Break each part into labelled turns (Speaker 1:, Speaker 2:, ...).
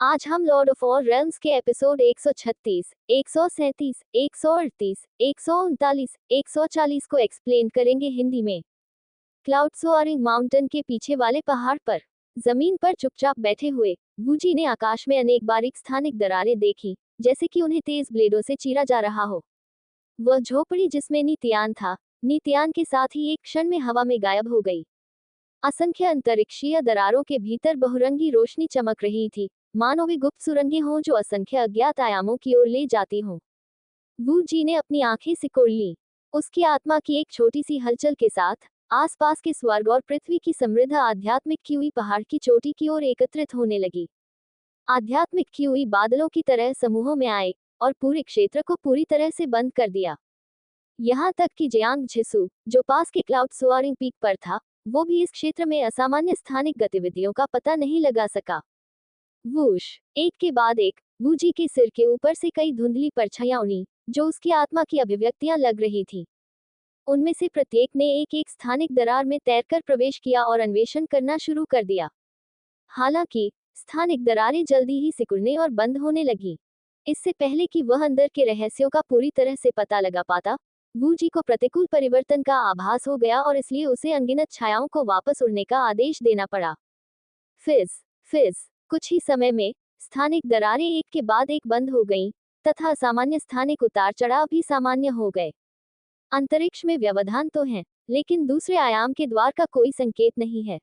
Speaker 1: आज हम Lord of all realms के एपिसोड 136, 137, 138, 139, 140 को एक्सप्लेन करेंगे हिंदी में। क्लाउड सोअरिंग माउंटेन के पीछे वाले पहाड़ पर जमीन पर चुपचाप बैठे हुए वूजी ने आकाश में अनेक बारीक स्थानिक दरारें देखी, जैसे कि उन्हें तेज ब्लेडों से चीरा जा रहा हो। वह झोपड़ी जिसमें नीतियान था, नीतियान के साथ ही एक क्षण में हवा में गायब हो गई। असंख्य अंतरिक्षीय दरारों के भीतर बहुरंगी रोशनी चमक रही थी, मानो वे गुप्त सुरंगें हों जो असंख्य अज्ञात आयामों की ओर ले जाती हों। वू जी ने अपनी आंखें सिकोड़ लीं। उसकी आत्मा की एक छोटी सी हलचल के साथ आसपास के स्वर्ग और पृथ्वी की समृद्ध आध्यात्मिक क्यूई पहाड़ की चोटी की ओर एकत्रित होने लगी। आध्यात्मिक क्यूई बादलों की तरह समूहों में आए और पूरे क्षेत्र को पूरी तरह से बंद कर दिया। यहाँ तक कि जियांग झिसु, जो पास के क्लाउड सोअरिंग पीक पर था, वो भी इस क्षेत्र में असामान्य स्थानिक गतिविधियों का पता नहीं लगा सका। वूश, एक के बाद एक, वूजी के सिर के ऊपर से कई धुंधली परछाइयां उड़ी, जो उसकी आत्मा की अभिव्यक्तियां लग रही थी। उनमें से प्रत्येक ने एक एक स्थानिक दरार में तैरकर प्रवेश किया और अन्वेषण करना शुरू कर दिया। हालांकि स्थानिक दरारें जल्दी ही सिकुड़ने और बंद होने लगी। इससे पहले कि वह अंदर के रहस्यों का पूरी तरह से पता लगा पाता, वूजी को प्रतिकूल परिवर्तन का आभास हो गया और इसलिए उसे अनगिनत छायाओं को वापस उड़ने का आदेश देना पड़ा। फिज फिज कुछ ही समय में स्थानिक दरारें एक के बाद एक बंद हो गईं, तथा असामान्य स्थानिक उतार चढ़ाव भी सामान्य हो गए। अंतरिक्ष में व्यवधान तो हैं, लेकिन दूसरे आयाम के द्वार का कोई संकेत नहीं है।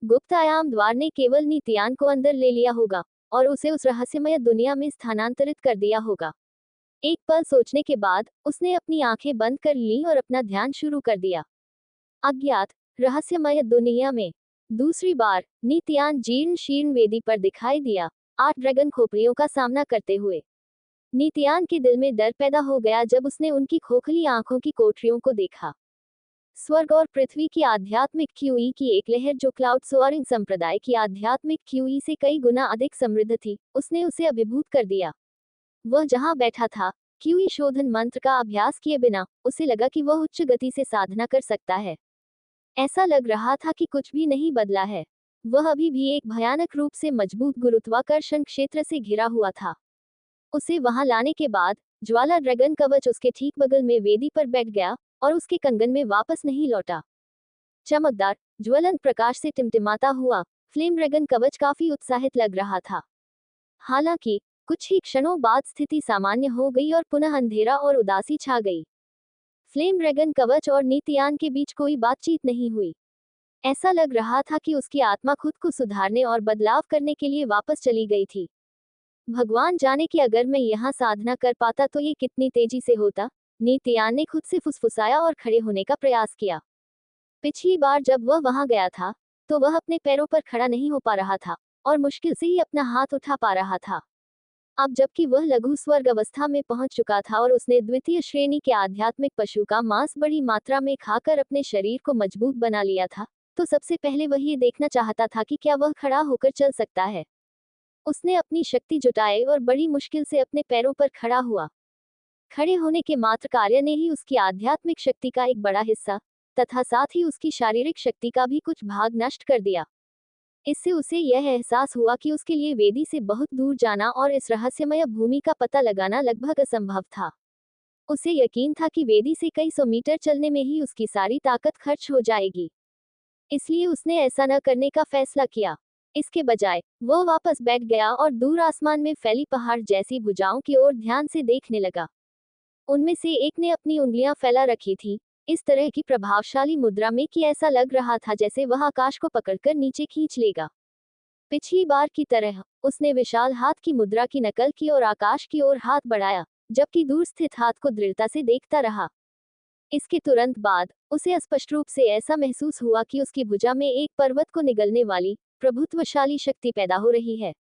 Speaker 1: गुप्त आयाम द्वार ने केवल नीतियान को अंदर ले लिया होगा और उसे उस रहस्यमय दुनिया में स्थानांतरित कर दिया होगा। एक पल सोचने के बाद उसने अपनी आंखें बंद कर लीं और अपना ध्यान शुरू कर दिया। अज्ञात रहस्यमय दुनिया में दूसरी बार नीतियान जीर्ण शीर्ण वेदी पर दिखाई दिया, 8 ड्रैगन खोपड़ियों का सामना करते हुए। नीतियान के दिल में डर पैदा हो गया जब उसने उनकी खोखली आंखों की कोठरियों को देखा। स्वर्ग और पृथ्वी की आध्यात्मिक क्यूई की एक लहर जो क्लाउड सोअरिंग संप्रदाय की आध्यात्मिक क्यूई से कई गुना अधिक समृद्ध थी, उसने उसे अभिभूत कर दिया। वह जहां बैठा था, क्यूई शोधन मंत्र का अभ्यास किए बिना, उसे लगा कि वह उच्च गति से साधना कर सकता है। ऐसा लग रहा था कि कुछ भी नहीं बदला है। वह अभी भी एक भयानक रूप से मजबूत गुरुत्वाकर्षण क्षेत्र से घिरा हुआ था। उसे वहां लाने के बाद ज्वाला ड्रैगन कवच उसके ठीक बगल में वेदी पर बैठ गया और उसके कंगन में वापस नहीं लौटा। चमकदार ज्वलंत प्रकाश से टिमटिमाता हुआ फ्लेम ड्रैगन कवच काफी उत्साहित लग रहा था। हालांकि कुछ ही क्षणों बाद स्थिति सामान्य हो गई और पुनः अंधेरा और उदासी छा गई। फ्लेम ड्रैगन कवच और नीतियान के बीच कोई बातचीत नहीं हुई। ऐसा लग रहा था कि उसकी आत्मा खुद को सुधारने और बदलाव करने के लिए वापस चली गई थी। भगवान जाने कि अगर मैं यहाँ साधना कर पाता तो ये कितनी तेजी से होता, नीतियान ने खुद से फुसफुसाया और खड़े होने का प्रयास किया। पिछली बार जब वह वहां गया था, तो वह अपने पैरों पर खड़ा नहीं हो पा रहा था और मुश्किल से ही अपना हाथ उठा पा रहा था। अब जबकि वह लघु स्वर्ग अवस्था में पहुंच चुका था और उसने द्वितीय श्रेणी के आध्यात्मिक पशु का मांस बड़ी मात्रा में खाकर अपने शरीर को मजबूत बना लिया था, तो सबसे पहले वह ये देखना चाहता था कि क्या वह खड़ा होकर चल सकता है। उसने अपनी शक्ति जुटाई और बड़ी मुश्किल से अपने पैरों पर खड़ा हुआ। खड़े होने के मात्र कार्य ने ही उसकी आध्यात्मिक शक्ति का एक बड़ा हिस्सा तथा साथ ही उसकी शारीरिक शक्ति का भी कुछ भाग नष्ट कर दिया। इससे उसे यह एहसास हुआ कि उसके लिए वेदी से बहुत दूर जाना और इस रहस्यमय भूमि का पता लगाना लगभग असंभव था। उसे यकीन था कि वेदी से कई सौ मीटर चलने में ही उसकी सारी ताकत खर्च हो जाएगी। इसलिए उसने ऐसा न करने का फैसला किया। इसके बजाय वह वापस बैठ गया और दूर आसमान में फैली पहाड़ जैसी भुजाओं की ओर ध्यान से देखने लगा। उनमें से एक ने अपनी उंगलियां फैला रखी थी, इस तरह की प्रभावशाली मुद्रा में कि ऐसा लग रहा था जैसे वह आकाश को पकड़कर नीचे खींच लेगा। पिछली बार की तरह उसने विशाल हाथ की मुद्रा की नकल की और आकाश की ओर हाथ बढ़ाया, जबकि दूर स्थित हाथ को दृढ़ता से देखता रहा। इसके तुरंत बाद उसे स्पष्ट रूप से ऐसा महसूस हुआ कि उसकी भुजा में एक पर्वत को निगलने वाली प्रभुत्वशाली शक्ति पैदा हो रही है।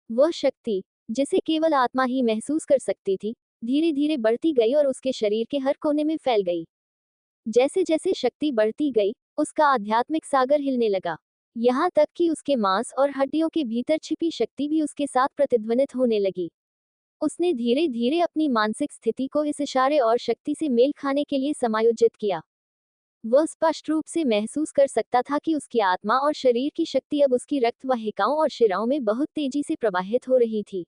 Speaker 1: वह शक्ति, जिसे केवल आत्मा ही महसूस कर सकती थी, धीरे धीरे बढ़ती गई और उसके शरीर के हर कोने में फैल गई। जैसे जैसे शक्ति बढ़ती गई, उसका आध्यात्मिक सागर हिलने लगा। यहाँ तक कि उसके मांस और हड्डियों के भीतर छिपी शक्ति भी उसके साथ प्रतिध्वनित होने लगी। उसने धीरे धीरे अपनी मानसिक स्थिति को इस इशारे और शक्ति से मेल खाने के लिए समायोजित किया। वह स्पष्ट रूप से महसूस कर सकता था कि उसकी आत्मा और शरीर की शक्ति अब उसकी रक्त वाहिकाओं और शिराओं में बहुत तेजी से प्रवाहित हो रही थी।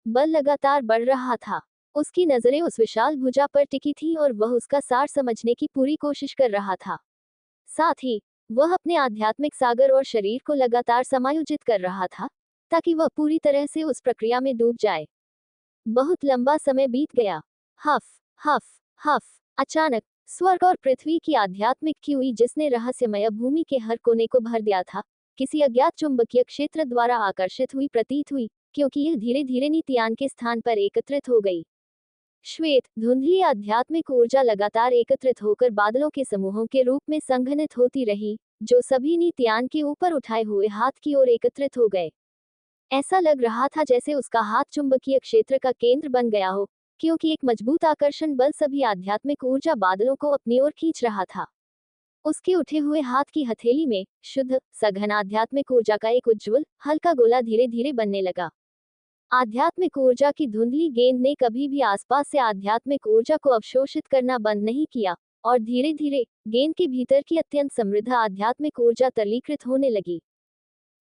Speaker 1: बल लगातार बढ़ रहा था। उसकी नजरें उस विशाल भुजा पर टिकी थीं और वह उसका सार समझने की पूरी कोशिश कर रहा था। साथ ही वह अपने आध्यात्मिक सागर और शरीर को लगातार समायोजित कर रहा था, ताकि वह पूरी तरह से उस प्रक्रिया में डूब जाए। बहुत लंबा समय बीत गया। हफ हफ हफ। अचानक स्वर्ग और पृथ्वी की आध्यात्मिक क्यूई, जिसने रहस्यमय भूमि के हर कोने को भर दिया था, किसी अज्ञात चुंबकीय क्षेत्र द्वारा आकर्षित हुई प्रतीत हुई, क्योंकि यह धीरे धीरे नित्यान के स्थान पर एकत्रित हो गई। श्वेत धुंधली आध्यात्मिक ऊर्जा लगातार एकत्रित होकर बादलों के समूहों के रूप में संघनित होती रही, जो सभी नित्यान के ऊपर उठाए हुए हाथ की ओर एकत्रित हो गए। ऐसा लग रहा था जैसे उसका हाथ चुंबकीय क्षेत्र का केंद्र बन गया हो, क्योंकि एक मजबूत आकर्षण बल सभी आध्यात्मिक ऊर्जा बादलों को अपनी ओर खींच रहा था। उसके उठे हुए हाथ की हथेली में शुद्ध सघन आध्यात्मिक ऊर्जा का एक उज्ज्वल हल्का गोला धीरे धीरे बनने लगा। आध्यात्मिक ऊर्जा की धुंधली गेंद ने कभी भी आसपास से आध्यात्मिक ऊर्जा को अवशोषित करना बंद नहीं किया, और धीरे धीरे गेंद के भीतर की अत्यंत समृद्ध आध्यात्मिक ऊर्जा तरलीकृत होने लगी।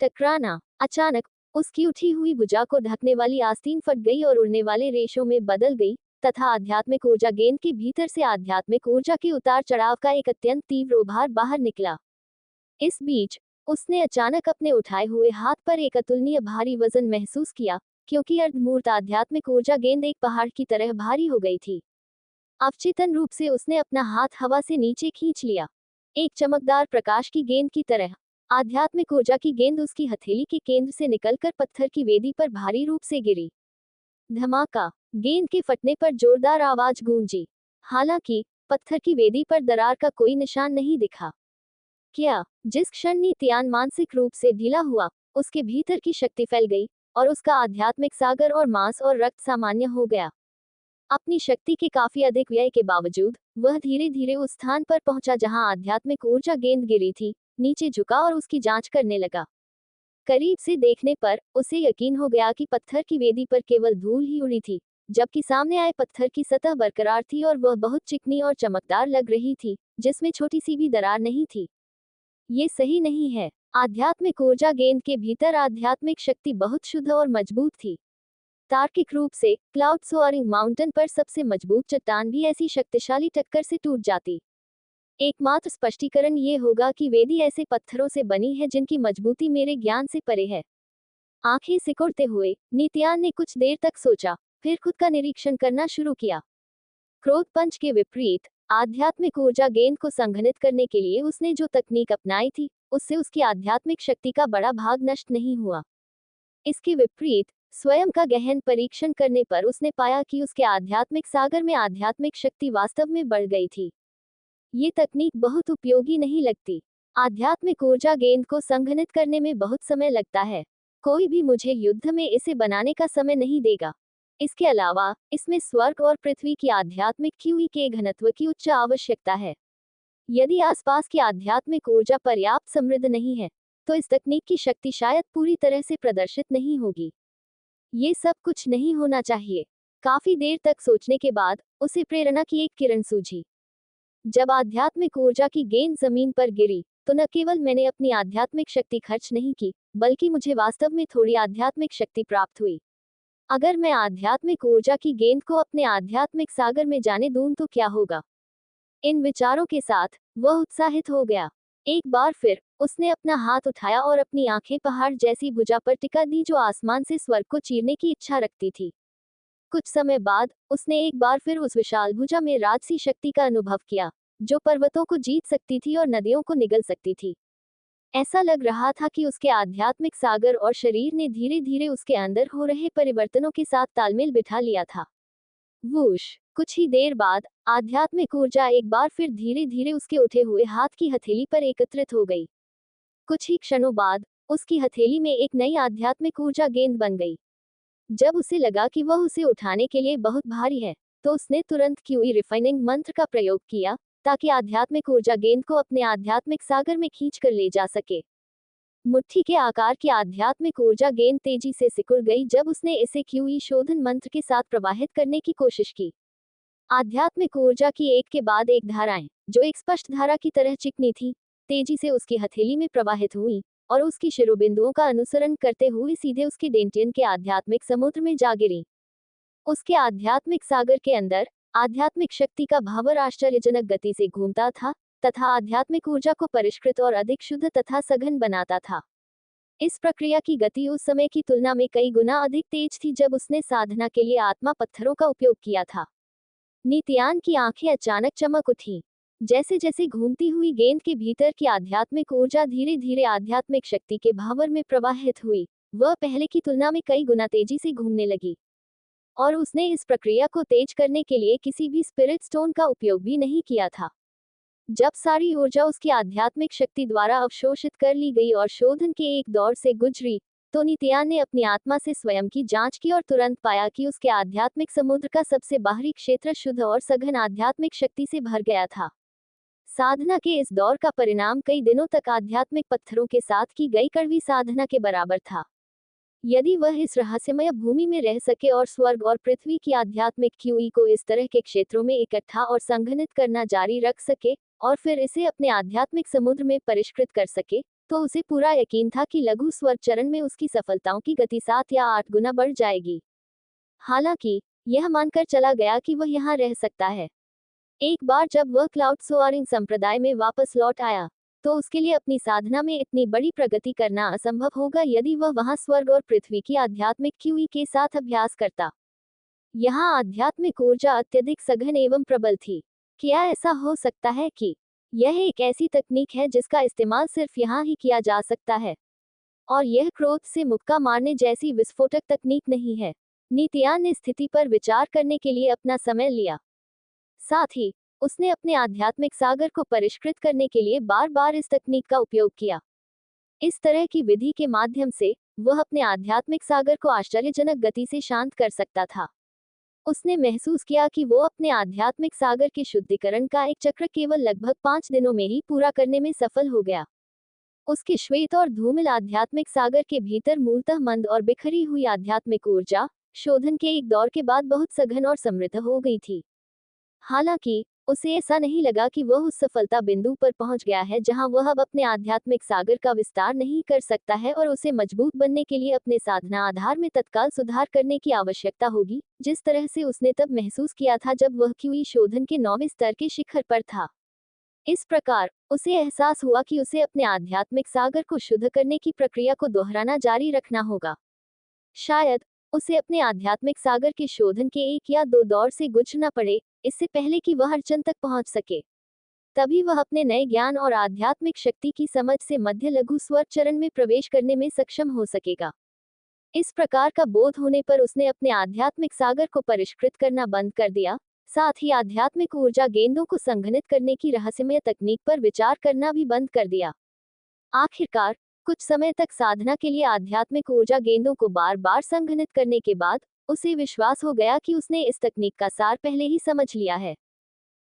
Speaker 1: टकराना। अचानक उसकी उठी हुई भुजा को ढकने वाली आस्तीन फट गई और उड़ने वाले रेशों में बदल गई, तथा आध्यात्मिक ऊर्जा गेंद के भीतर से आध्यात्मिक ऊर्जा के उतार चढ़ाव का एक अत्यंत तीव्र उभार बाहर निकला। इस बीच उसने अचानक अपने उठाए हुए हाथ पर एक अतुलनीय भारी वजन महसूस किया, क्योंकि अर्धमूर्त आध्यात्मिक ऊर्जा गेंद एक पहाड़ की तरह भारी हो गई थी। अवचेतन रूप से उसने अपना हाथ हवा से नीचे खींच लिया। एक चमकदार प्रकाश की गेंद की तरह आध्यात्मिक ऊर्जा की गेंद उसकी हथेली के केंद्र से निकलकर पत्थर की वेदी पर भारी रूप से गिरी। धमाका। गेंद के फटने पर जोरदार आवाज गूंजी। हालांकि पत्थर की वेदी पर दरार का कोई निशान नहीं दिखा। क्या जिस क्षण नित्यान मानसिक रूप से ढीला हुआ, उसके भीतर की शक्ति फैल गई और उसका आध्यात्मिक सागर और मांस और रक्त सामान्य हो गया। अपनी शक्ति के काफी अधिक व्यय के बावजूद वह धीरे धीरे उस स्थान पर पहुंचा जहां आध्यात्मिक ऊर्जा गेंद गिरी थी, नीचे झुका और उसकी जांच करने लगा। करीब से देखने पर उसे यकीन हो गया कि पत्थर की वेदी पर केवल धूल ही उड़ी थी, जबकि सामने आए पत्थर की सतह बरकरार थी और वह बहुत चिकनी और चमकदार लग रही थी, जिसमें छोटी सी भी दरार नहीं थी। ये सही नहीं है। आध्यात्मिक ऊर्जा गेंद के भीतर आध्यात्मिक शक्ति बहुत शुद्ध और मजबूत थी। तार्किक रूप से क्लाउड सोअरिंग माउंटेन पर सबसे मजबूत चट्टान भी ऐसी शक्तिशाली टक्कर से टूट जाती। एकमात्र स्पष्टीकरण ये होगा कि वेदी ऐसे पत्थरों से बनी है जिनकी मजबूती मेरे ज्ञान से परे है। आंखें सिकुड़ते हुए नित्यान ने कुछ देर तक सोचा, फिर खुद का निरीक्षण करना शुरू किया। क्रोध पंच के विपरीत आध्यात्मिक ऊर्जा गेंद को संघनित करने के लिए उसने जो तकनीक अपनाई थी, उससे उसकी आध्यात्मिक शक्ति का बड़ा भाग नष्ट नहीं हुआ। इसके विपरीत स्वयं का गहन परीक्षण करने पर उसने पाया कि उसके आध्यात्मिक सागर में आध्यात्मिक शक्ति वास्तव में बढ़ गई थी। ये तकनीक बहुत उपयोगी नहीं लगती। आध्यात्मिक ऊर्जा गेंद को संघनित करने में बहुत समय लगता है। कोई भी मुझे युद्ध में इसे बनाने का समय नहीं देगा। इसके अलावा इसमें स्वर्ग और पृथ्वी की आध्यात्मिक क्यूई के घनत्व की उच्च आवश्यकता है। यदि आसपास की आध्यात्मिक ऊर्जा पर्याप्त समृद्ध नहीं है, तो इस तकनीक की शक्ति शायद पूरी तरह से प्रदर्शित नहीं होगी। ये सब कुछ नहीं होना चाहिए। काफी देर तक सोचने के बाद उसे प्रेरणा की एक किरण सूझी। जब आध्यात्मिक ऊर्जा की गेंद जमीन पर गिरी, तो न केवल मैंने अपनी आध्यात्मिक शक्ति खर्च नहीं की, बल्कि मुझे वास्तव में थोड़ी आध्यात्मिक शक्ति प्राप्त हुई। अगर मैं आध्यात्मिक ऊर्जा की गेंद को अपने आध्यात्मिक सागर में जाने दूं तो क्या होगा? इन विचारों के साथ वह उत्साहित हो गया। एक बार फिर उसने अपना हाथ उठाया और अपनी आंखें पहाड़ जैसी भुजा पर टिका दी जो आसमान से स्वर्ग को चीरने की इच्छा रखती थी। कुछ समय बाद उसने एक बार फिर उस विशाल भुजा में राजसी शक्ति का अनुभव किया, जो पर्वतों को जीत सकती थी और नदियों को निगल सकती थी। ऐसा लग रहा था कि उसके आध्यात्मिक सागर और शरीर ने धीरे धीरे उसके अंदर हो रहे परिवर्तनों के साथ तालमेल बिठा लिया था। वूश। कुछ ही देर बाद आध्यात्मिक ऊर्जा एक बार फिर धीरे धीरे उसके उठे हुए हाथ की हथेली पर एकत्रित हो गई। कुछ ही क्षणों बाद उसकी हथेली में एक नई आध्यात्मिक ऊर्जा गेंद बन गई। जब उसे लगा कि वह उसे उठाने के लिए बहुत भारी है, तो उसने तुरंत क्यूई रिफाइनिंग मंत्र का प्रयोग किया, ताकि आध्यात्मिक ऊर्जा गेंद को अपने आध्यात्मिक सागर में खींच कर ले जा सके। मुट्ठी के आकार की आध्यात्मिक ऊर्जा गेंद तेजी से सिकुड़ गई जब उसने इसे क्यूई शोधन मंत्र के साथ प्रवाहित करने की कोशिश की। आध्यात्मिक ऊर्जा की एक के बाद एक धाराएं, जो एक स्पष्ट धारा की तरह चिकनी थी, तेजी से उसकी हथेली में प्रवाहित हुई और उसकी शिरोबिंदुओं का अनुसरण करते हुए सीधे उसके डेंटियन के आध्यात्मिक समुद्र में जा गिरी। उसके आध्यात्मिक सागर के अंदर आध्यात्मिक शक्ति का भावर आश्चर्यजनक गति से घूमता था तथा आध्यात्मिक ऊर्जा को परिष्कृत और अधिक शुद्ध तथा सघन बनाता था। इस प्रक्रिया की गति उस समय की तुलना में कई गुना अधिक तेज थी जब उसने साधना के लिए आत्मा पत्थरों का उपयोग किया था। नित्यान की आंखें अचानक चमक उठी। जैसे जैसे घूमती हुई गेंद के भीतर की आध्यात्मिक ऊर्जा धीरे धीरे आध्यात्मिक शक्ति के भावर में प्रवाहित हुई, वह पहले की तुलना में कई गुना तेजी से घूमने लगी। और उसने इस प्रक्रिया को तेज करने के लिए किसी भी स्पिरिट स्टोन का उपयोग भी नहीं किया था। जब सारी ऊर्जा उसकी आध्यात्मिक शक्ति द्वारा अवशोषित कर ली गई और शोधन के एक दौर से गुजरी, तो नित्यान ने अपनी आत्मा से स्वयं की जांच की और तुरंत पाया कि उसके आध्यात्मिक समुद्र का सबसे बाहरी क्षेत्र शुद्ध और सघन आध्यात्मिक शक्ति से भर गया था। साधना के इस दौर का परिणाम कई दिनों तक आध्यात्मिक पत्थरों के साथ की गई कड़वी साधना के बराबर था। यदि वह इस रहस्यमय भूमि में रह सके और स्वर्ग और पृथ्वी की आध्यात्मिक क्यूई को इस तरह के क्षेत्रों में इकट्ठा और संघनित करना जारी रख सके और फिर इसे अपने आध्यात्मिक समुद्र में परिष्कृत कर सके, तो उसे पूरा यकीन था कि लघु स्वर्ग चरण में उसकी सफलताओं की गति 7 या 8 गुना बढ़ जाएगी। हालांकि यह मानकर चला गया कि वह यहाँ रह सकता है। एक बार जब वह क्लाउड सोअरिंग संप्रदाय में वापस लौट आया, तो उसके लिए अपनी साधना में इतनी बड़ी प्रगति करना असंभव होगा यदि वह वहां स्वर्ग और पृथ्वी की आध्यात्मिक क्यूई के साथ अभ्यास करता। यहाँ आध्यात्मिक ऊर्जा अत्यधिक सघन एवं प्रबल थी। क्या ऐसा हो सकता है कि यह एक ऐसी तकनीक है जिसका इस्तेमाल सिर्फ यहाँ ही किया जा सकता है, और यह क्रोध से मुक्का मारने जैसी विस्फोटक तकनीक नहीं है? नित्यान ने स्थिति पर विचार करने के लिए अपना समय लिया। साथ ही उसने अपने आध्यात्मिक सागर को परिष्कृत करने के लिए बार बार इस तकनीक का उपयोग किया। इस तरह की विधि के माध्यम से वह अपने आध्यात्मिक सागर को आश्चर्यजनक गति से शांत कर सकता था। उसने महसूस किया कि वो अपने आध्यात्मिक सागर के शुद्धिकरण का एक चक्र केवल लगभग 5 दिनों में ही पूरा करने में सफल हो गया। उसके श्वेत और धूमिल आध्यात्मिक सागर के भीतर मूलतः मंद और बिखरी हुई आध्यात्मिक ऊर्जा शोधन के एक दौर के बाद बहुत सघन और समृद्ध हो गई थी। हालांकि उसे ऐसा नहीं लगा कि वह उस सफलता बिंदु पर पहुंच गया है जहां वह अब अपने आध्यात्मिक सागर का विस्तार नहीं कर सकता है और उसे मजबूत बनने के लिए अपने साधना आधार में तत्काल सुधार करने की आवश्यकता होगी, जिस तरह से उसने तब महसूस किया था जब वह क्यूई शोधन के 9वें स्तर के शिखर पर था। इस प्रकार उसे एहसास हुआ कि उसे अपने आध्यात्मिक सागर को शुद्ध करने की प्रक्रिया को दोहराना जारी रखना होगा। शायद उसे अपने आध्यात्मिक सागर के शोधन के 1 या 2 दौर से गुजरना पड़े, इससे पहले कि वह अर्चन तक पहुंच सके। तभी वह अपने नए ज्ञान और आध्यात्मिक शक्ति की समझ से मध्य लघु स्वर चरण में प्रवेश करने में सक्षम हो सकेगा। इस प्रकार का बोध होने पर उसने अपने आध्यात्मिक सागर को परिष्कृत करना बंद कर दिया, साथ ही आध्यात्मिक ऊर्जा गेंदों को संघनित करने की रहस्यमय तकनीक पर विचार करना भी बंद कर दिया। आखिरकार कुछ समय तक साधना के लिए आध्यात्मिक ऊर्जा गेंदों को बार बार संघनित करने के बाद उसे विश्वास हो गया कि उसने इस तकनीक का सार पहले ही समझ लिया है।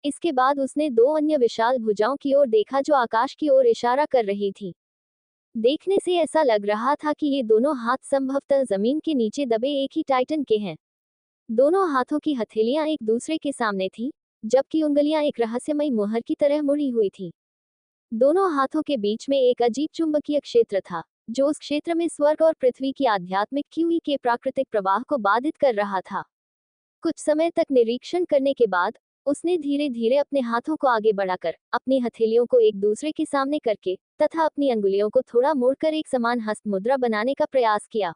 Speaker 1: इसके बाद उसने 2 अन्य विशाल भुजाओं की ओर देखा जो आकाश की ओर इशारा कर रही थी। देखने से ऐसा लग रहा था कि ये दोनों हाथ संभवतः जमीन के नीचे दबे एक ही टाइटन के हैं। दोनों हाथों की हथेलियां एक दूसरे के सामने थी, जबकि उंगलियां एक रहस्यमयी मुहर की तरह मुड़ी हुई थी। दोनों हाथों के बीच में एक अजीब चुंबकीय क्षेत्र था, जो उस क्षेत्र में स्वर्ग और पृथ्वी की आध्यात्मिक क्यूई के प्राकृतिक प्रवाह को बाधित कर रहा था। कुछ समय तक निरीक्षण करने के बाद उसने धीरे धीरे अपने हाथों को आगे बढ़ाकर अपनी हथेलियों को एक दूसरे के सामने करके तथा अपनी अंगुलियों को थोड़ा मोड़कर एक समान हस्त मुद्रा बनाने का प्रयास किया।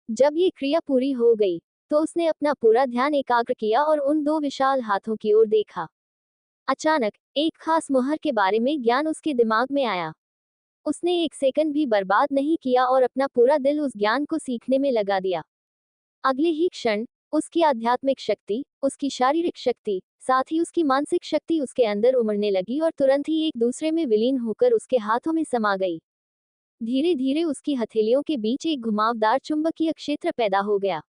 Speaker 1: जब ये क्रिया पूरी हो गई, तो उसने अपना पूरा ध्यान एकाग्र किया और उन 2 विशाल हाथों की ओर देखा। अचानक एक खास मुहर के बारे में ज्ञान उसके दिमाग में आया। उसने 1 सेकंड भी बर्बाद नहीं किया और अपना पूरा दिल उस ज्ञान को सीखने में लगा दिया। अगले ही क्षण उसकी आध्यात्मिक शक्ति, उसकी शारीरिक शक्ति, साथ ही उसकी मानसिक शक्ति उसके अंदर उमड़ने लगी और तुरंत ही एक दूसरे में विलीन होकर उसके हाथों में समा गई। धीरे धीरे उसकी हथेलियों के बीच एक घुमावदार चुंबकीय क्षेत्र पैदा हो गया।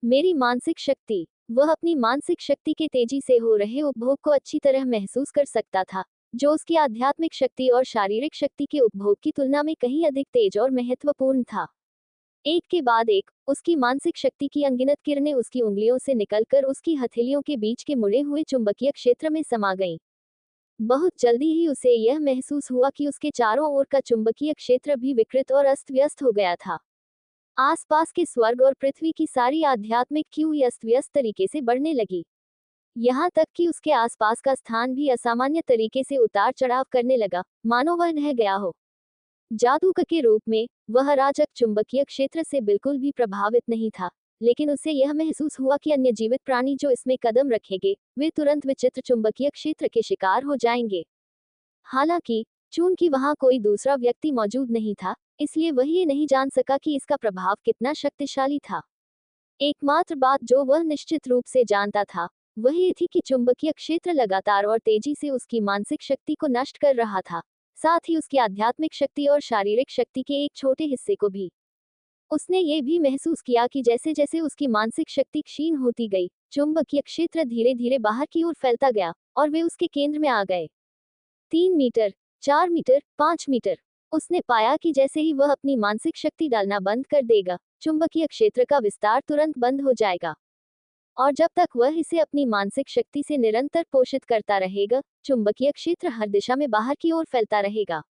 Speaker 1: मेरी मानसिक शक्ति, वह अपनी मानसिक शक्ति के तेजी से हो रहे उपभोग को अच्छी तरह महसूस कर सकता था, जो उसकी आध्यात्मिक शक्ति और शारीरिक शक्ति के उपभोग की तुलना में कहीं अधिक तेज और महत्वपूर्ण था। एक के बाद एक उसकी मानसिक शक्ति की अनगिनत किरणें उसकी उंगलियों से निकलकर उसकी हथेलियों के बीच के मुड़े हुए चुंबकीय क्षेत्र में समा गईं। बहुत जल्दी ही उसे यह महसूस हुआ कि उसके चारों ओर का चुंबकीय क्षेत्र भी विकृत और अस्त व्यस्त हो गया था। आसपास के स्वर्ग और पृथ्वी की सारी आध्यात्मिक क्यूई अस्त व्यस्त तरीके से बढ़ने लगी। यहाँ तक कि उसके आसपास का स्थान भी असामान्य तरीके से उतार चढ़ाव करने लगा, मानो वह ढह गया हो। जादूक के रूप में वह अराजक चुंबकीय क्षेत्र से बिल्कुल भी प्रभावित नहीं था, लेकिन उसे यह महसूस हुआ कि अन्य जीवित प्राणी जो इसमें कदम रखेंगे वे तुरंत विचित्र चुंबकीय क्षेत्र के शिकार हो जाएंगे। हालांकि चूंकि वहां कोई दूसरा व्यक्ति मौजूद नहीं था, इसलिए वह ये नहीं जान सका कि इसका प्रभाव कितना शक्तिशाली था। एकमात्र बात जो वह निश्चित रूप से जानता था वह ये थी कि चुंबकीय क्षेत्र लगातार और तेजी से उसकी मानसिक शक्ति को नष्ट कर रहा था, साथ ही उसकी आध्यात्मिक शक्ति और शारीरिक शक्ति के एक छोटे हिस्से को भी। उसने ये भी महसूस किया कि जैसे जैसे उसकी मानसिक शक्ति क्षीण होती गई, चुंबकीय क्षेत्र धीरे धीरे बाहर की ओर फैलता गया और वे उसके केंद्र में आ गए। 3 मीटर, 4 मीटर, 5 मीटर। उसने पाया कि जैसे ही वह अपनी मानसिक शक्ति डालना बंद कर देगा, चुंबकीय क्षेत्र का विस्तार तुरंत बंद हो जाएगा। और जब तक वह इसे अपनी मानसिक शक्ति से निरंतर पोषित करता रहेगा, चुंबकीय क्षेत्र हर दिशा में बाहर की ओर फैलता रहेगा।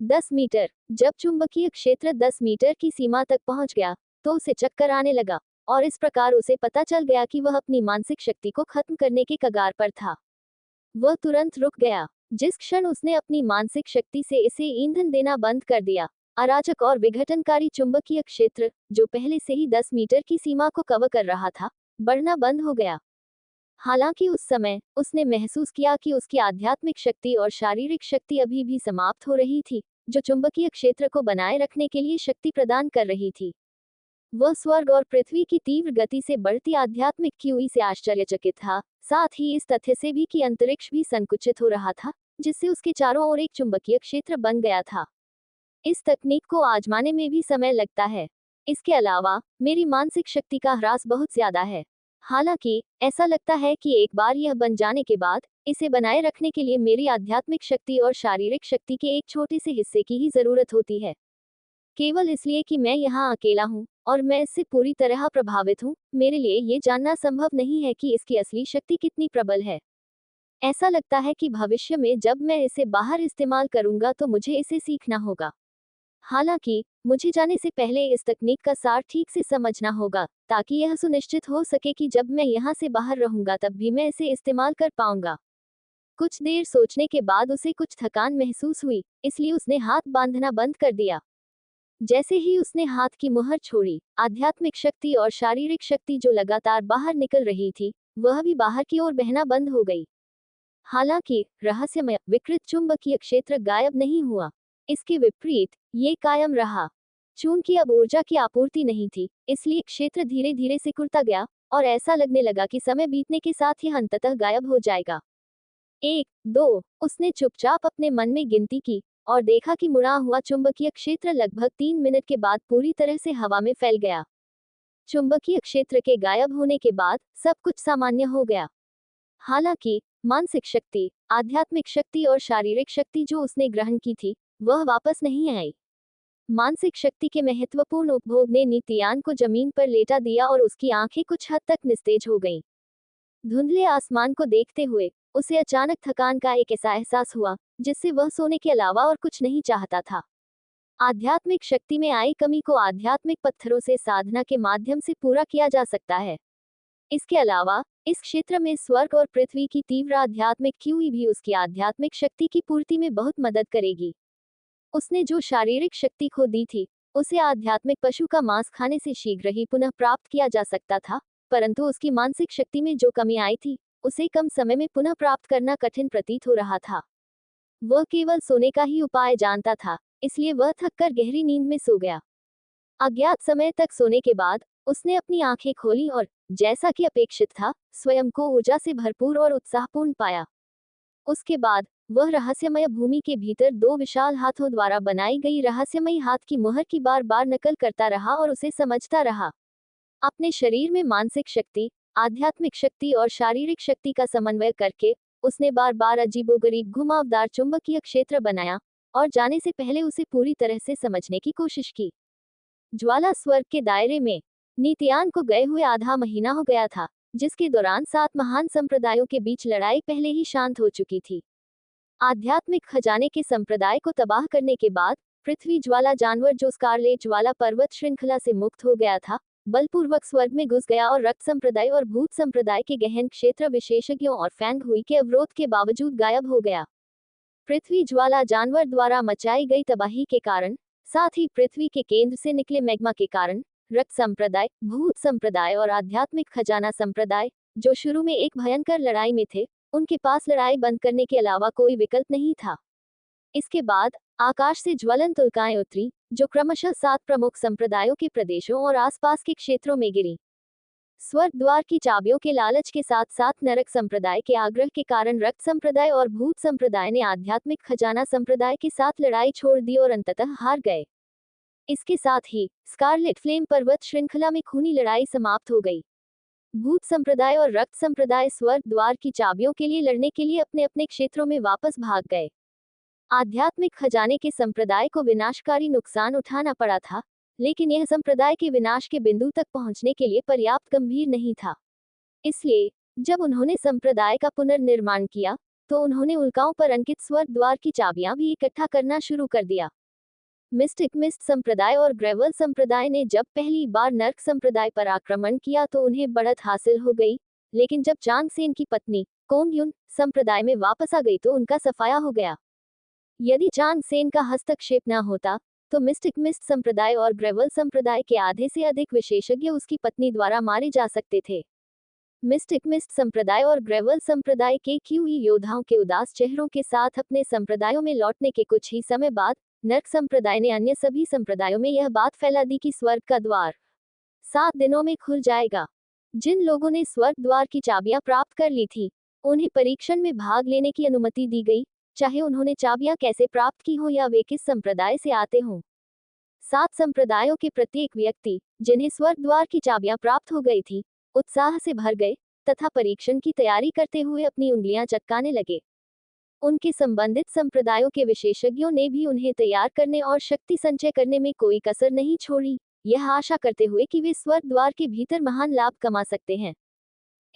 Speaker 1: 10 मीटर। जब चुंबकीय क्षेत्र 10 मीटर की सीमा तक पहुंच गया, तो उसे चक्कर आने लगा, और इस प्रकार उसे पता चल गया कि वह अपनी मानसिक शक्ति को खत्म करने के कगार पर था। वह तुरंत रुक गया। जिस क्षण उसने अपनी मानसिक शक्ति से इसे ईंधन देना बंद कर दिया, अराजक और विघटनकारी चुंबकीय क्षेत्र, जो पहले से ही 10 मीटर की सीमा को कवर कर रहा था, बढ़ना बंद हो गया। हालांकि उस समय उसने महसूस किया कि उसकी आध्यात्मिक शक्ति और शारीरिक शक्ति अभी भी समाप्त हो रही थी, जो चुंबकीय क्षेत्र को बनाए रखने के लिए शक्ति प्रदान कर रही थी। वह स्वर्ग और पृथ्वी की तीव्र गति से बढ़ती आध्यात्मिक क्यूई से आश्चर्यचकित था, साथ ही इस तथ्य से भी कि अंतरिक्ष भी संकुचित हो रहा था, जिससे उसके चारों ओर एक चुंबकीय क्षेत्र बन गया था। इस तकनीक को आजमाने में भी समय लगता है। इसके अलावा मेरी मानसिक शक्ति का ह्रास बहुत ज्यादा है। हालांकि ऐसा लगता है कि एक बार यह बन जाने के बाद इसे बनाए रखने के लिए मेरी आध्यात्मिक शक्ति और शारीरिक शक्ति के एक छोटे से हिस्से की ही जरूरत होती है। केवल इसलिए कि मैं यहाँ अकेला हूँ और मैं इससे पूरी तरह प्रभावित हूँ, मेरे लिए ये जानना संभव नहीं है कि इसकी असली शक्ति कितनी प्रबल है। ऐसा लगता है कि भविष्य में जब मैं इसे बाहर इस्तेमाल करूंगा तो मुझे इसे सीखना होगा। हालांकि मुझे जाने से पहले इस तकनीक का सार ठीक से समझना होगा, ताकि यह सुनिश्चित हो सके कि जब मैं यहाँ से बाहर रहूंगा तब भी मैं इसे इस्तेमाल कर पाऊंगा। कुछ देर सोचने के बाद उसे कुछ थकान महसूस हुई, इसलिए उसने हाथ बांधना बंद कर दिया। जैसे ही उसने हाथ की मुहर छोड़ी, आध्यात्मिक शक्ति और शारीरिक शक्ति जो लगातार बाहर निकल रही थी, वह भी बाहर की ओर बहना बंद हो गई। हालांकि रहस्यमय विकृत चुंबकीय क्षेत्र गायब नहीं हुआ। इसके विपरीत ये कायम रहा। चूंकि अब ऊर्जा की आपूर्ति नहीं थी, इसलिए क्षेत्र धीरे धीरे सिकुड़ता गया और ऐसा लगने लगा कि समय बीतने के साथ ही अंततः गायब हो जाएगा। 1, 2। उसने चुपचाप अपने मन में गिनती की और देखा कि मुड़ा हुआ चुंबकीय क्षेत्र लगभग 3 मिनट के बाद पूरी तरह से हवा में फैल गया। चुंबकीय क्षेत्र के गायब होने के बाद सब कुछ सामान्य हो गया। हालांकि मानसिक शक्ति, आध्यात्मिक शक्ति और शारीरिक शक्ति जो उसने ग्रहण की थी, वह वापस नहीं आई। मानसिक शक्ति के महत्वपूर्ण उपभोग ने नितियान को जमीन पर लेटा दिया और उसकी आंखें कुछ हद तक निस्तेज हो गईं। धुंधले आसमान को देखते हुए उसे अचानक थकान का एक ऐसा एहसास हुआ, जिससे वह सोने के अलावा और कुछ नहीं चाहता था। आध्यात्मिक शक्ति में आई कमी को आध्यात्मिक पत्थरों से साधना के माध्यम से पूरा किया जा सकता है। इसके अलावा इस क्षेत्र में स्वर्ग और पृथ्वी की तीव्र आध्यात्मिक क्यूई भी उसकी आध्यात्मिक शक्ति की पूर्ति में बहुत मदद करेगी। उसने जो शारीरिक शक्ति खो दी थी, उसे आध्यात्मिक पशु का मांस खाने से शीघ्र ही पुनः प्राप्त किया जा सकता था, परंतु उसकी मानसिक शक्ति में जो कमी आई थी, उसे कम समय में पुनः प्राप्त करना कठिन प्रतीत हो रहा था। वह केवल सोने का ही उपाय जानता था, इसलिए वह थककर गहरी नींद में सो गया। अज्ञात समय तक सोने के बाद उसने अपनी आंखें खोली और, जैसा कि अपेक्षित था, स्वयं को ऊर्जा से भरपूर और उत्साहपूर्ण पाया। उसके बाद वह रहस्यमय भूमि के भीतर 2 विशाल हाथों द्वारा बनाई गई रहस्यमयी हाथ की मुहर की बार बार नकल करता रहा और उसे समझता रहा। अपने शरीर में मानसिक शक्ति, आध्यात्मिक शक्ति और शारीरिक शक्ति का समन्वय करके उसने बार बार अजीबोगरीब घुमावदार चुंबकीय क्षेत्र बनाया और जाने से पहले उसे पूरी तरह से समझने की कोशिश की। ज्वाला स्वर्ग के दायरे में नीतियान को गए हुए आधा महीना हो गया था, जिसके दौरान 7 महान संप्रदायों के बीच लड़ाई पहले ही शांत हो चुकी थी। आध्यात्मिक खजाने के संप्रदाय को तबाह करने के बाद पृथ्वी ज्वाला जानवर जो स्कारलेट ज्वाला पर्वत श्रृंखला से मुक्त हो गया था, बलपूर्वक स्वर्ग में घुस गया और रक्त संप्रदाय और भूत संप्रदाय के गहन क्षेत्र विशेषज्ञों और फैंग हुई के अवरोध के बावजूद गायब हो गया। पृथ्वी ज्वाला जानवर द्वारा मचाई गई तबाही के कारण, साथ ही पृथ्वी के केंद्र से निकले मैग्मा के कारण, रक्त संप्रदाय, भूत संप्रदाय और आध्यात्मिक खजाना संप्रदाय, जो शुरू में एक भयंकर लड़ाई में थे, उनके पास लड़ाई बंद करने के अलावा कोई विकल्प नहीं था। इसके बाद आकाश से ज्वलंत उल्काएं उतरी, जो क्रमशः 7 प्रमुख संप्रदायों के प्रदेशों और आसपास के क्षेत्रों में गिरी। स्वर्ग द्वार की चाबियों के लालच के साथ साथ नरक संप्रदाय के आग्रह के कारण रक्त संप्रदाय और भूत संप्रदाय ने आध्यात्मिक खजाना संप्रदाय के साथ लड़ाई छोड़ दी और अंततः हार गए। इसके साथ ही स्कारलेट फ्लेम पर्वत श्रृंखला में खूनी लड़ाई समाप्त हो गई। भूत संप्रदाय और रक्त संप्रदाय स्वर्ग द्वार की चाबियों के लिए लड़ने के लिए अपने अपने क्षेत्रों में वापस भाग गए। आध्यात्मिक खजाने के संप्रदाय को विनाशकारी नुकसान उठाना पड़ा था, लेकिन यह संप्रदाय के विनाश के बिंदु तक पहुंचने के लिए पर्याप्त गंभीर नहीं था। इसलिए जब उन्होंने संप्रदाय का पुनर्निर्माण किया, तो उन्होंने उल्काओं पर अंकित स्वर्ग द्वार की चाबियां भी इकट्ठा करना शुरू कर दिया। मिस्टिक मिस्ट संप्रदाय और ग्रेवल संप्रदाय ने जब पहली बार नर्क संप्रदाय पर आक्रमण किया तो उन्हें बढ़त हासिल हो गई, लेकिन जब चांग सेन की पत्नी कोंग युन संप्रदाय में वापस आ गई तो उनका सफाया हो गया। यदि चांग सेन का हस्तक्षेप न होता, तो मिस्टिक मिस्ट संप्रदाय और ग्रेवल संप्रदाय के आधे से अधिक विशेषज्ञ उसकी पत्नी द्वारा मारे जा सकते थे। मिस्टिक मिस्ट संप्रदाय और ग्रेवल संप्रदाय के क्यूई योद्धाओं के उदास चेहरों के साथ अपने संप्रदायों में लौटने के कुछ ही समय बाद नर्क संप्रदाय ने अन्य सभी संप्रदायों में यह बात फैला दी कि स्वर्ग का द्वार 7 दिनों में खुल जाएगा। जिन लोगों ने स्वर्ग द्वार की चाबियां प्राप्त कर ली थी, उन्हें परीक्षण में भाग लेने की अनुमति दी गई, चाहे उन्होंने चाबियां कैसे प्राप्त की हो या वे किस संप्रदाय से आते हों। 7 संप्रदायों के प्रत्येक व्यक्ति, जिन्हें स्वर्ग द्वार की चाबियां प्राप्त हो गई थी, उत्साह से भर गए तथा परीक्षण की तैयारी करते हुए अपनी उंगलियां चटकाने लगे। उनके संबंधित संप्रदायों के विशेषज्ञों ने भी उन्हें तैयार करने और शक्ति संचय करने में कोई कसर नहीं छोड़ी, यह आशा करते हुए कि वे स्वर्ग द्वार के भीतर महान लाभ कमा सकते हैं।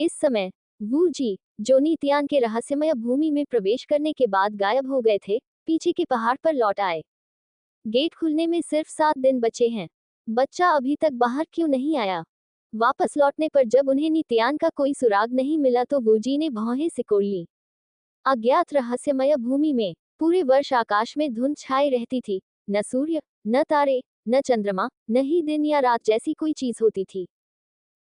Speaker 1: इस समय वू जी, जो नीतियान के रहस्यमय भूमि में प्रवेश करने के बाद गायब हो गए थे, पीछे के पहाड़ पर लौट आए। गेट खुलने में सिर्फ 7 दिन बचे हैं। बच्चा अभी तक बाहर क्यों नहीं आया? वापस लौटने पर जब उन्हें नीतियान का कोई सुराग नहीं मिला तो वू जी ने भौहें सिकोड़ ली। अज्ञात रहस्यमय भूमि में पूरे वर्ष आकाश में धुंध छाई रहती थी। न सूर्य, न तारे, न चंद्रमा, न ही दिन या रात जैसी कोई चीज होती थी।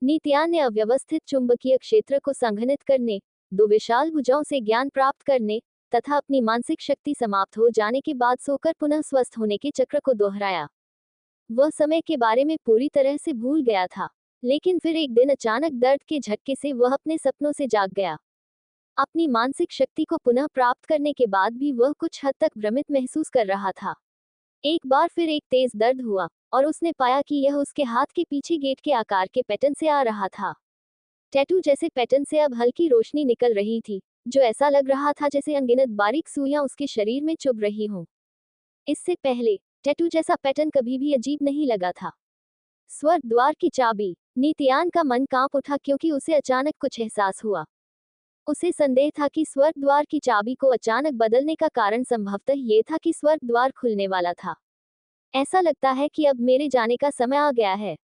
Speaker 1: नीतियान ने अव्यवस्थित चुंबकीय क्षेत्र को संघनित करने, 2 विशाल भुजाओं से ज्ञान प्राप्त करने तथा अपनी मानसिक शक्ति समाप्त हो जाने के बाद सोकर पुनः स्वस्थ होने के चक्र को दोहराया। वह समय के बारे में पूरी तरह से भूल गया था, लेकिन फिर एक दिन अचानक दर्द के झटके से वह अपने सपनों से जाग गया। अपनी मानसिक शक्ति को पुनः प्राप्त करने के बाद भी वह कुछ हद तक भ्रमित महसूस कर रहा था। एक बार फिर एक तेज दर्द हुआ और उसने पाया कि यह उसके हाथ के पीछे गेट के आकार के पैटर्न से आ रहा था। टैटू जैसे पैटर्न से अब हल्की रोशनी निकल रही थी, जो ऐसा लग रहा था जैसे अनगिनत बारीक सुइयां उसके शरीर में चुभ रही हों। इससे पहले टैटू जैसा पैटर्न कभी भी अजीब नहीं लगा था। स्वर्ग द्वार की चाबी। नीतियान का मन कांप उठा क्योंकि उसे अचानक कुछ एहसास हुआ। उसे संदेह था कि स्वर्ग द्वार की चाबी को अचानक बदलने का कारण संभवतः ये था कि स्वर्ग द्वार खुलने वाला था। ऐसा लगता है कि अब मेरे जाने का समय आ गया है।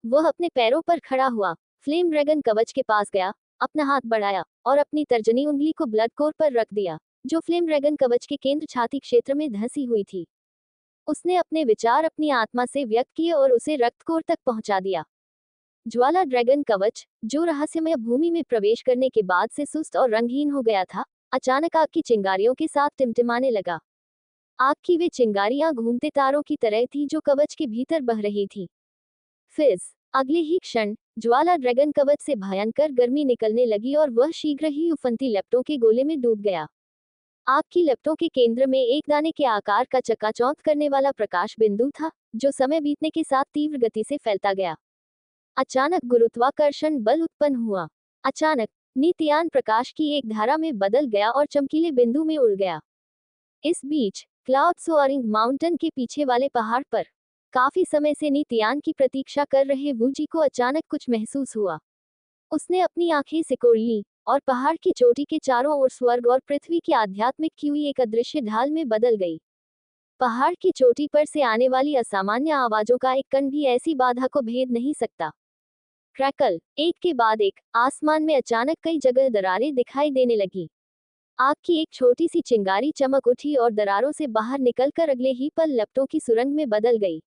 Speaker 1: वह अपने पैरों पर खड़ा हुआ, फ्लेम ड्रैगन कवच के पास गया, अपना हाथ बढ़ाया और अपनी तर्जनी उंगली को ब्लड कोर पर रख दिया, जो फ्लेम ड्रैगन कवच के केंद्र छाती क्षेत्र में धंसी हुई थी। उसने अपने विचार अपनी आत्मा से व्यक्त किए और उसे रक्त कोर तक पहुंचा दिया। ज्वाला ड्रैगन कवच, जो रहस्यमय भूमि में प्रवेश करने के बाद से सुस्त और रंगहीन हो गया था, अचानक आग की चिंगारियों के साथ टिमटिमाने लगा। आग की वे चिंगारियां घूमते तारों की तरह थी जो कवच के भीतर बह रही थी। फिर अगले ही क्षण ज्वाला ड्रैगन कवच से भयंकर गर्मी निकलने लगी और वह शीघ्र ही उफनती लपटों के गोले में डूब गया। आग की लपटों के केंद्र में एक दाने के आकार का चकाचौंध करने वाला प्रकाश बिंदु था, जो समय बीतने के साथ तीव्र गति से फैलता गया। अचानक गुरुत्वाकर्षण बल उत्पन्न हुआ। अचानक नीतियान प्रकाश की एक धारा में बदल गया और चमकीले बिंदु में उड़ गया। इस बीच क्लाउड सोअरिंग माउंटेन के पीछे वाले पहाड़ पर काफी समय से नितियान की प्रतीक्षा कर रहे वूजी को अचानक कुछ महसूस हुआ। उसने अपनी आंखें सिकोड़ लीं और पहाड़ की चोटी के चारों ओर स्वर्ग और पृथ्वी की आध्यात्मिक की हुई एक अदृश्य ढाल में बदल गई। पहाड़ की चोटी पर से आने वाली असामान्य आवाजों का एक कण भी ऐसी बाधा को भेद नहीं सकता। क्रैकल, एक के बाद एक, आसमान में अचानक कई जगह दरारें दिखाई देने लगी। आग की एक छोटी सी चिंगारी चमक उठी और दरारों से बाहर निकलकर अगले ही पल लपटों की सुरंग में बदल गई।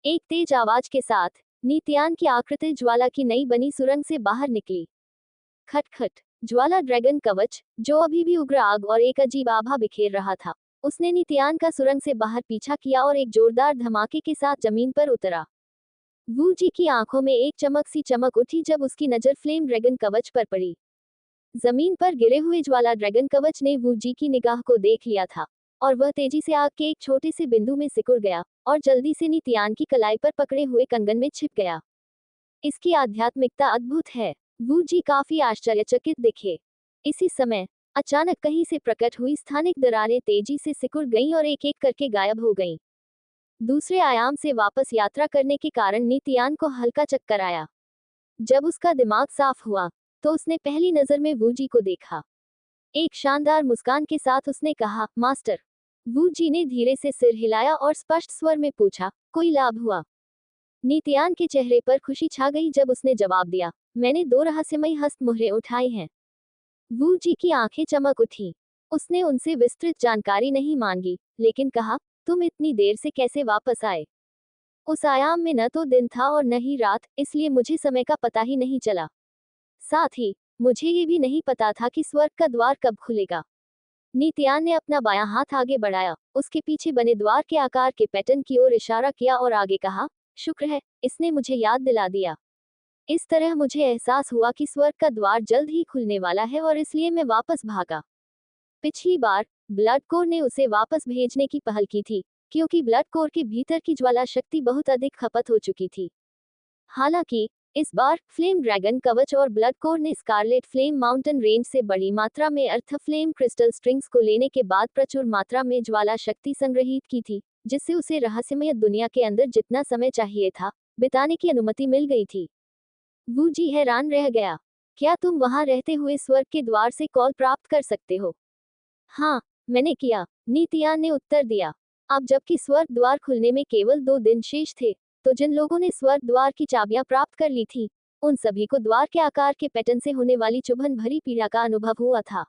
Speaker 1: एक तेज आवाज के साथ नित्यान की आकृति ज्वाला की नई बनी सुरंग से बाहर निकली। खटखट, ज्वाला ड्रैगन कवच, जो अभी भी उग्र आग और एक अजीब आभा बिखेर रहा था, उसने नित्यान का सुरंग से बाहर पीछा किया और एक जोरदार धमाके के साथ जमीन पर उतरा। वू जी की आंखों में एक चमक सी चमक उठी जब उसकी नजर फ्लेम ड्रैगन कवच पर पड़ी। जमीन पर गिरे हुए ज्वाला ड्रैगन कवच ने वू जी की निगाह को देख लिया था और वह तेजी से आग के एक छोटे से बिंदु में सिकुड़ गया और जल्दी से नित्यान की कलाई पर पकड़े हुए कंगन में छिप गया। इसकी आध्यात्मिकता अद्भुत है, वू जी काफी आश्चर्यचकित दिखे। इसी समय अचानक कहीं से प्रकट हुई स्थानिक दरारें तेजी से सिकुड़ गईं और एक एक करके गायब हो गईं। दूसरे आयाम से वापस यात्रा करने के कारण नित्यान को हल्का चक्कर आया। जब उसका दिमाग साफ हुआ तो उसने पहली नजर में वू जी को देखा। एक शानदार मुस्कान के साथ उसने कहा, मास्टर। वू जी ने धीरे से सिर हिलाया और स्पष्ट स्वर में पूछा, कोई लाभ हुआ? नित्यान के चेहरे पर खुशी छा गई जब उसने जवाब दिया, मैंने 2 रहस्यमयी हस्तमुहरें उठाई हैं। वू जी की आंखें चमक उठी। उसने उनसे विस्तृत जानकारी नहीं मांगी, लेकिन कहा, तुम इतनी देर से कैसे वापस आए? उस आयाम में न तो दिन था और न ही रात, इसलिए मुझे समय का पता ही नहीं चला। साथ ही मुझे ये भी नहीं पता था कि स्वर्ग का द्वार कब खुलेगा। नित्यान ने अपना बायां हाथ आगे बढ़ाया, उसके पीछे बने द्वार के आकार के पैटर्न की ओर इशारा किया और आगे कहा, शुक्र है, इसने मुझे याद दिला दिया। इस तरह मुझे एहसास हुआ कि स्वर्ग का द्वार जल्द ही खुलने वाला है और इसलिए मैं वापस भागा। पिछली बार ब्लड कोर ने उसे वापस भेजने की पहल की थी, क्योंकि ब्लड कोर के भीतर की ज्वाला शक्ति बहुत अधिक खपत हो चुकी थी। हालांकि इस बार फ्लेम ड्रैगन कवच और ब्लड कोर ने स्कारलेट फ्लेम माउंटेन रेंज से बड़ी मात्रा में अर्थ फ्लेम क्रिस्टल स्ट्रिंग्स को लेने के बाद प्रचुर मात्रा में ज्वाला शक्ति संग्रहित की थी, जिससे उसे रहस्यमय दुनिया के अंदर जितना समय चाहिए था बिताने की अनुमति मिल गई थी। वू जी हैरान रह गया, क्या तुम वहां रहते हुए स्वर्ग के द्वार से कॉल प्राप्त कर सकते हो? हाँ, मैंने किया, नित्यान ने उत्तर दिया। अब जबकि स्वर्ग द्वार खुलने में केवल 2 दिन शेष थे, तो जिन लोगों ने स्वर्ग द्वार की चाबियां प्राप्त कर ली थी, उन सभी को द्वार के आकार के पैटर्न से होने वाली चुभन भरी पीड़ा का अनुभव हुआ था।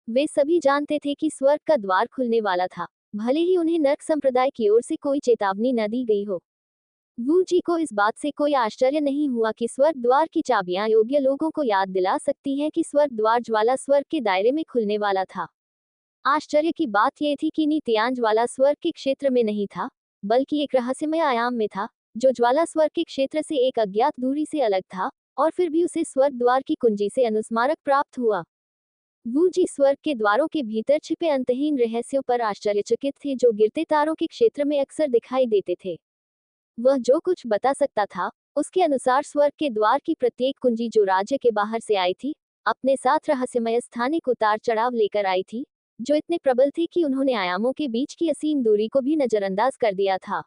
Speaker 1: वे सभी जानते थे कि स्वर्ग का द्वार खुलने वाला था, भले ही उन्हें नर्क संप्रदाय की ओर से कोई चेतावनी न दी गई हो। वू जी को इस बात से कोई आश्चर्य नहीं हुआ कि स्वर्ग द्वार की चाबियां योग्य लोगों को याद दिला सकती हैं कि स्वर्ग द्वार ज्वाला स्वर्ग के दायरे में खुलने वाला था। आश्चर्य की बात यह थी कि नित्यान ज्वाला स्वर्ग के क्षेत्र में नहीं था, बल्कि एक रहस्यमय आयाम में था, जो ज्वाला स्वर्ग के क्षेत्र से एक अज्ञात दूरी से अलग था, और फिर भी उसे स्वर्ग द्वार की कुंजी से अनुस्मारक प्राप्त हुआ। वू जी स्वर्ग के द्वारों के भीतर छिपे अंतहीन रहस्यों पर आश्चर्यचकित थे जो गिरते तारों के क्षेत्र में अक्सर दिखाई देते थे। वह जो कुछ बता सकता था, उसके अनुसार स्वर्ग के द्वार की प्रत्येक कुंजी जो राज्य के बाहर से आई थी, अपने साथ रहस्यमय स्थानिक उतार चढ़ाव लेकर आई थी, जो इतने प्रबल थे कि उन्होंने आयामों के बीच की असीम दूरी को भी नजरअंदाज कर दिया था।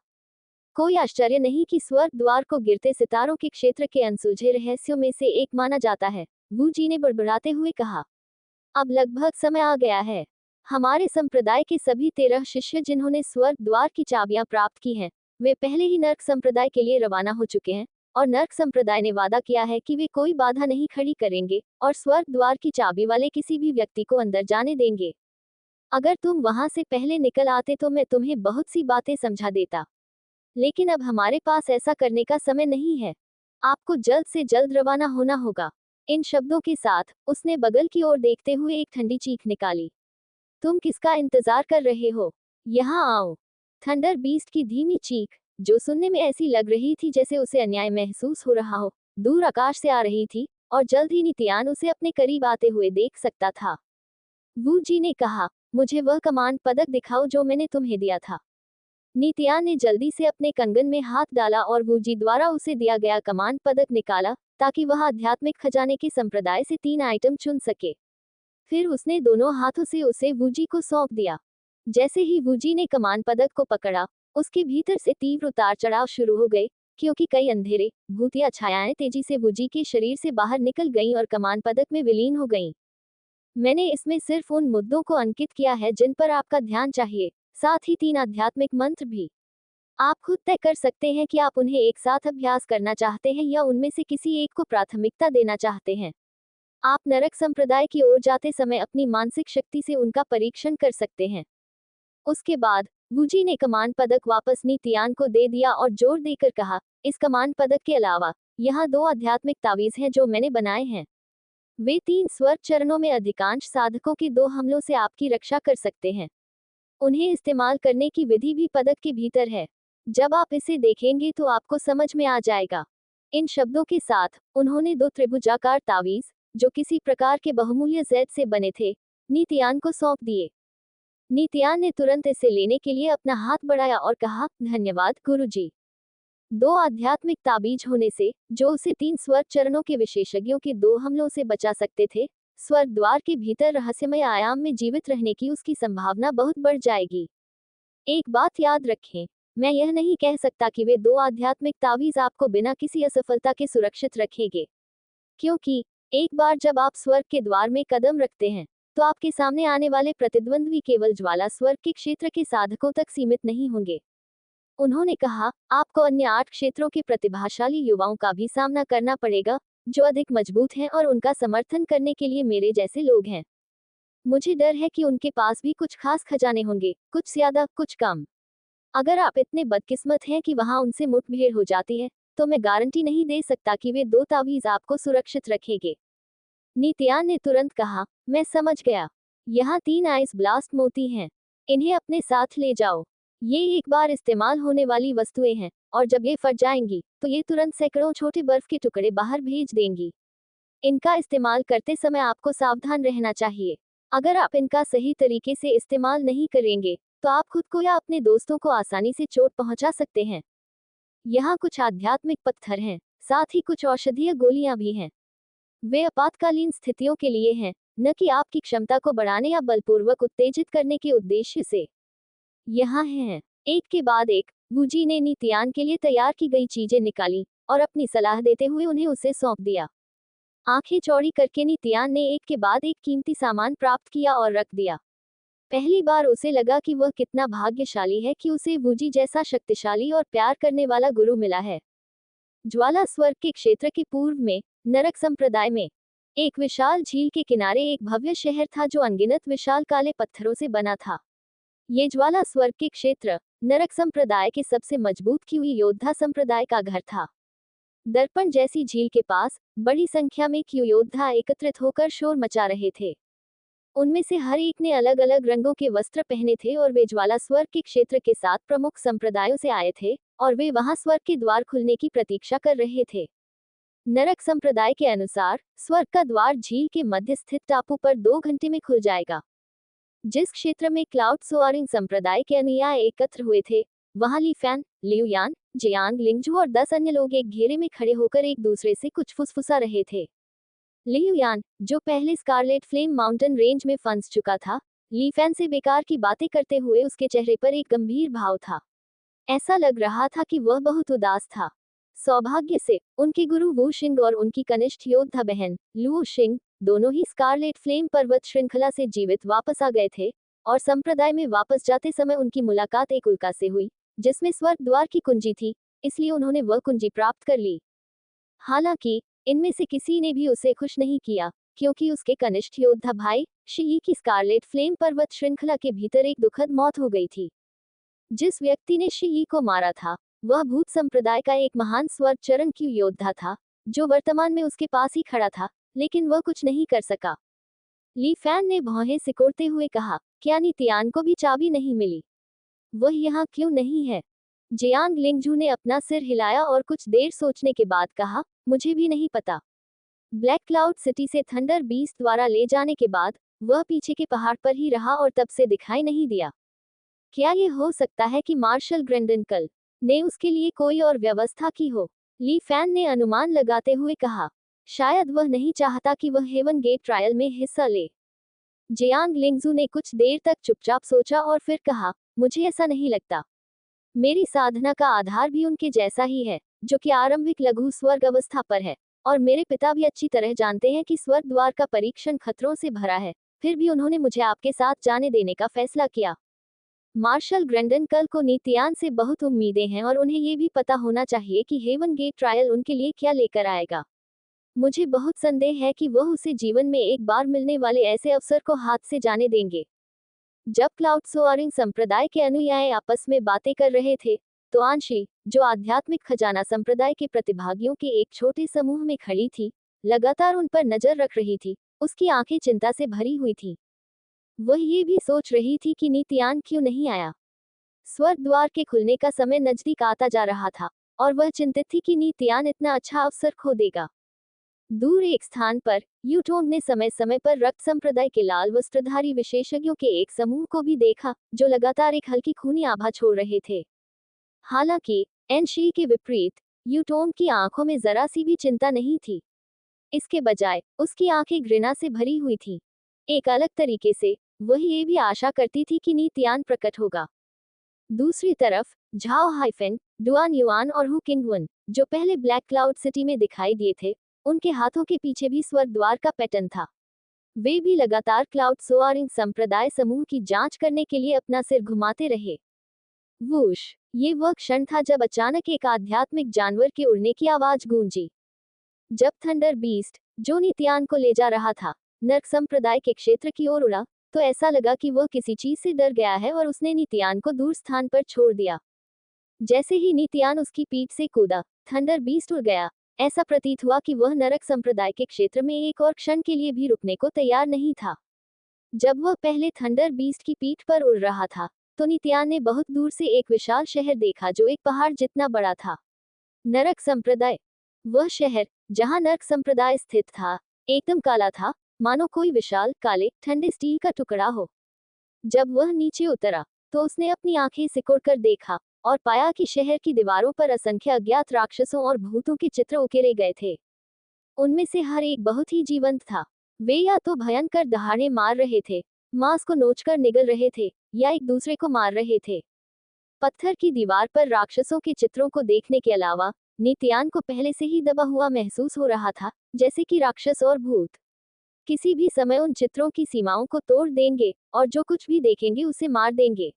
Speaker 1: कोई आश्चर्य नहीं कि स्वर्ग द्वार को गिरते सितारों के क्षेत्र के अनसुलझे रहस्यों में से एक माना जाता है, वू जी ने बड़बड़ाते हुए कहा। अब लगभग समय आ गया है। हमारे संप्रदाय के सभी 13 शिष्य जिन्होंने स्वर्ग द्वार की चाबियां प्राप्त की हैं, वे पहले ही नर्क संप्रदाय के लिए रवाना हो चुके हैं, और नर्क संप्रदाय ने वादा किया है कि वे कोई बाधा नहीं खड़ी करेंगे और स्वर्ग द्वार की चाबी वाले किसी भी व्यक्ति को अंदर जाने देंगे। अगर तुम वहां से पहले निकल आते तो मैं तुम्हें बहुत सी बातें समझा देता, लेकिन अब हमारे पास ऐसा करने का समय नहीं है। आपको जल्द से जल्द रवाना होना होगा। इन शब्दों के साथ उसने बगल की ओर देखते हुए एक ठंडी चीख निकाली। तुम किसका इंतजार कर रहे हो? यहाँ आओ। थंडर बीस्ट की धीमी चीख, जो सुनने में ऐसी लग रही थी जैसे उसे अन्याय महसूस हो रहा हो, दूर आकाश से आ रही थी, और जल्द ही नित्यान उसे अपने करीब आते हुए देख सकता था। वू जी ने कहा, मुझे वह कमांड पदक दिखाओ जो मैंने तुम्हें दिया था। नित्यान ने जल्दी से अपने कंगन में हाथ डाला और वू जी द्वारा उसे दिया गया कमांड पदक निकाला, ताकि वह आध्यात्मिक खजाने के संप्रदाय से 3 आइटम चुन सके। फिर उसने दोनों हाथों से उसे वू जी को सौंप दिया। जैसे ही वू जी ने कमान पदक को पकड़ा, उसके भीतर से तीव्र उतार चढ़ाव शुरू हो गए, क्योंकि कई अंधेरे भूतिया छायाएं तेजी से वूजी के शरीर से बाहर निकल गईं और कमान पदक में विलीन हो गईं। मैंने इसमें सिर्फ उन मुद्दों को अंकित किया है जिन पर आपका ध्यान चाहिए, साथ ही 3 आध्यात्मिक मंत्र भी। आप खुद तय कर सकते हैं कि आप उन्हें एक साथ अभ्यास करना चाहते हैं या उनमें से किसी एक को प्राथमिकता देना चाहते हैं। आप नरक संप्रदाय की ओर जाते समय अपनी मानसिक शक्ति से उनका परीक्षण कर सकते हैं। उसके बाद वूजी ने कमान पदक वापस नीतियान को दे दिया और जोर देकर कहा, इस कमान पदक के अलावा यहाँ 2 आध्यात्मिक तावीज हैं जो मैंने बनाए हैं। वे 3 स्वर चरणों में अधिकांश साधकों के 2 हमलों से आपकी रक्षा कर सकते हैं। उन्हें इस्तेमाल करने की विधि भी पदक के भीतर है। जब आप इसे देखेंगे तो आपको समझ में आ जाएगा। इन शब्दों के साथ उन्होंने 2 त्रिभुजाकार तावीज, जो किसी प्रकार के बहुमूल्य जेड से बने थे, नीतियान को सौंप दिए। नीतियान ने तुरंत इसे लेने के लिए अपना हाथ बढ़ाया और कहा, धन्यवाद गुरुजी। 2 आध्यात्मिक ताबीज होने से, जो उसे 3 स्वर चरणों के विशेषज्ञों के 2 हमलों से बचा सकते थे, स्वर्ग द्वार के भीतर रहस्यमय आयाम में जीवित रहने की उसकी संभावना बहुत बढ़ जाएगी। एक बात याद रखें, मैं यह नहीं कह सकता कि वे 2 आध्यात्मिक तावीज आपको बिना किसी असफलता के सुरक्षित रखेंगे, क्योंकि एक बार जब आप स्वर्ग के द्वार में कदम रखते हैं, तो आपके सामने आने वाले प्रतिद्वंद्वी केवल ज्वाला स्वर्ग के क्षेत्र के साधकों तक सीमित नहीं होंगे। उन्होंने कहा, आपको अन्य 8 क्षेत्रों के प्रतिभाशाली युवाओं का भी सामना करना पड़ेगा, जो अधिक मजबूत हैं और उनका समर्थन करने के लिए मेरे जैसे लोग हैं। मुझे डर है कि उनके पास भी कुछ खास खजाने होंगे, कुछ ज्यादा, कुछ कम। अगर आप इतने बदकिस्मत हैं कि वहां उनसे मुठभेड़ हो जाती है, तो मैं गारंटी नहीं दे सकता कि वे 2 तावीज आपको सुरक्षित रखेंगे। नीतियान ने तुरंत कहा, मैं समझ गया। यहाँ 3 आइस ब्लास्ट मोती हैं। इन्हें अपने साथ ले जाओ। ये एक बार इस्तेमाल होने वाली वस्तुएं हैं, और जब ये फट जाएंगी, तो ये तुरंत सैकड़ों छोटे बर्फ के टुकड़े बाहर भेज देंगी। इनका इस्तेमाल करते समय आपको सावधान रहना चाहिए। अगर आप इनका सही तरीके से इस्तेमाल नहीं करेंगे, तो आप खुद को या अपने दोस्तों को आसानी से चोट पहुंचा सकते हैं। यहाँ कुछ आध्यात्मिक पत्थर हैं, साथ ही कुछ औषधीय गोलियां भी हैं। वे आपातकालीन स्थितियों के लिए हैं, न कि आपकी क्षमता को बढ़ाने या बलपूर्वक उत्तेजित करने के उद्देश्य से। यहाँ हैं। एक के बाद एक वूजी ने नीतियान के लिए तैयार की गई चीजें निकाली और अपनी सलाह देते हुए उन्हें उसे सौंप दिया। आंखें चौड़ी करके नीतियान ने एक के बाद एक कीमती सामान प्राप्त किया और रख दिया। पहली बार उसे लगा कि वह कितना भाग्यशाली है कि उसे वूजी जैसा शक्तिशाली और प्यार करने वाला गुरु मिला है। ज्वाला स्वर्ग के क्षेत्र के पूर्व में, नरक संप्रदाय में, एक विशाल झील के किनारे एक भव्य शहर था जो अनगिनत विशाल काले पत्थरों से बना था। ये ज्वाला स्वर्ग के क्षेत्र नरक संप्रदाय के सबसे मजबूत की हुई योद्धा संप्रदाय का घर था। दर्पण जैसी झील के पास बड़ी संख्या में क्यू योद्धा एकत्रित होकर शोर मचा रहे थे। उनमें से हर एक ने अलग अलग रंगों के वस्त्र पहने थे और वे ज्वाला स्वर्ग के क्षेत्र के 7 प्रमुख संप्रदायों से आए थे, और वे वहां स्वर्ग के द्वार खुलने की प्रतीक्षा कर रहे थे। नरक संप्रदाय के अनुसार स्वर्ग का द्वार झील के मध्य स्थित टापू पर 2 घंटे में खुल जाएगा। जिस क्षेत्र में क्लाउड सोआरिंग संप्रदाय के अनुयायी एकत्र हुए थे, वहां ली फैन, लियू यान, जियांग लिंगजू और 10 अन्य लोग एक घेरे में खड़े होकर एक दूसरे से कुछ फुसफुसा रहे थे। लियू यान, जो पहले स्कारलेट फ्लेम माउंटेन रेंज में फंस चुका था, ली फैन से बेकार की बातें करते हुए उसके चेहरे पर एक गंभीर भाव था। ऐसा लग रहा था कि वह बहुत उदास था। सौभाग्य से उनके गुरु वू शिंग और उनकी कनिष्ठ योद्धा बहन लू शिंग दोनों ही स्कारलेट फ्लेम पर्वत श्रृंखला से जीवित वापस आ गए थे, और संप्रदाय में वापस जाते समय उनकी मुलाकात एक उल्का से हुई, जिसमें स्वर्ग द्वार की कुंजी थी, इसलिए उन्होंने वह कुंजी प्राप्त कर ली। हालांकि इनमें से किसी ने भी उसे खुश नहीं किया, क्योंकि उसके कनिष्ठ योद्धा भाई शी की स्कारलेट फ्लेम पर्वत श्रृंखला के भीतर एक दुखद मौत हो गई थी। जिस व्यक्ति ने शी को मारा था, वह भूत संप्रदाय का एक महान स्वर्ग चरण क्यू योद्धा था, जो वर्तमान में उसके पास ही खड़ा था, लेकिन वह कुछ नहीं कर सका। ली फैन ने भौहें सिकोड़ते हुए कहा, क्या नीतियान को भी चाबी नहीं मिली? वह यहाँ क्यों नहीं है? जियांग लिंगजू ने अपना सिर हिलाया और कुछ देर सोचने के बाद कहा, मुझे भी नहीं पता। ब्लैक क्लाउड सिटी से थंडर बीस्ट द्वारा ले जाने के बाद वह पीछे के पहाड़ पर ही रहा और तब से दिखाई नहीं दिया। क्या ये हो सकता है कि मार्शल ग्रेंडनकल ने उसके लिए कोई और व्यवस्था की हो? ली फैन ने अनुमान लगाते हुए कहा, शायद वह नहीं चाहता कि वह हेवन गेट ट्रायल में हिस्सा ले। जियांग लिंगजू ने कुछ देर तक चुपचाप सोचा और फिर कहा, मुझे ऐसा नहीं लगता। मेरी साधना का आधार भी उनके जैसा ही है, जो कि आरंभिक लघु स्वर्ग अवस्था पर है। और मेरे पिता भी अच्छी तरह जानते हैं कि स्वर्ग द्वार का परीक्षण खतरों से भरा है, फिर भी उन्होंने मुझे आपके साथ जाने देने का फैसला किया। मार्शल ग्रेंडन कल को नीतियान से बहुत उम्मीदें हैं और उन्हें ये भी पता होना चाहिए कि हेवन गेट ट्रायल उनके लिए क्या लेकर आएगा। मुझे बहुत संदेह है कि वह उसे जीवन में एक बार मिलने वाले ऐसे अवसर को हाथ से जाने देंगे। जब क्लाउड सोअरिंग संप्रदाय के अनुयायी आपस में बातें कर रहे थे, तो आंशी, जो आध्यात्मिक खजाना संप्रदाय के प्रतिभागियों के एक छोटे समूह में खड़ी थी, लगातार उन पर नजर रख रही थी। उसकी आंखें चिंता से भरी हुई थी। वह ये भी सोच रही थी कि नीतियान क्यों नहीं आया। स्वर्ग द्वार के खुलने का समय नजदीक आता जा रहा था, और वह चिंतित थी कि नीतियान इतना अच्छा अवसर खो देगा। दूर एक स्थान पर यूटोंग ने समय समय पर रक्त संप्रदाय के लाल वस्त्रधारी विशेषज्ञों के एक समूह को भी देखा, जो लगातार एक हल्की खूनी आभा छोड़ रहे थे। हालांकि एनशी के विपरीत, यूटोंग की आंखों में जरा सी भी चिंता नहीं थी। इसके बजाय उसकी आंखें घृणा से भरी हुई थीं। एक अलग तरीके से वह ये भी आशा करती थी कि नीतियान प्रकट होगा। दूसरी तरफ झाओ हाइफेन, डुआन युआन और हु किंगवन, जो पहले ब्लैक क्लाउड सिटी में दिखाई दिए थे, उनके हाथों के पीछे भी स्वर्ग द्वार का पैटर्न था। वे भी लगातार क्लाउड सोअरिंग संप्रदाय समूह की जांच करने के लिए अपना सिर घुमाते रहे। वूश, ये वह क्षण था जब अचानक एक आध्यात्मिक जानवर के उड़ने की आवाज गूंजी। जब थंडर बीस्ट, जो नीतियान को ले जा रहा था, नर्क संप्रदाय के क्षेत्र की ओर उड़ा, तो ऐसा लगा कि वह किसी चीज से डर गया है और उसने नीतियान को दूर स्थान पर छोड़ दिया। जैसे ही नीतियान उसकी पीठ से कूदा, थंडर बीस्ट उड़ गया। ऐसा प्रतीत हुआ कि वह नरक संप्रदाय के क्षेत्र में एक और क्षण के लिए भी रुकने को तैयार नहीं था। जब वह पहले थंडर बीस्ट की पीठ पर उड़ रहा था, तो नीतियान ने बहुत दूर से एक विशाल शहर देखा जो एक पहाड़ जितना बड़ा था। नरक संप्रदाय, वह शहर जहां नरक संप्रदाय स्थित था, एकदम काला था, मानो कोई विशाल काले ठंडे स्टील का टुकड़ा हो। जब वह नीचे उतरा, तो उसने अपनी आंखें सिकोड़कर देखा और पाया कि शहर की दीवारों पर असंख्य अज्ञात राक्षसों और भूतों के चित्र उकेरे गए थे। उनमें से हर एक बहुत ही जीवंत था। वे या तो भयंकर दहाड़े मार रहे थे, मांस को नोचकर निगल रहे थे, या एक दूसरे को मार रहे थे। पत्थर की दीवार पर राक्षसों के चित्रों को देखने के अलावा, नीतियान को पहले से ही दबा हुआ महसूस हो रहा था, जैसे कि राक्षस और भूत किसी भी समय उन चित्रों की सीमाओं को तोड़ देंगे और जो कुछ भी देखेंगे उसे मार देंगे।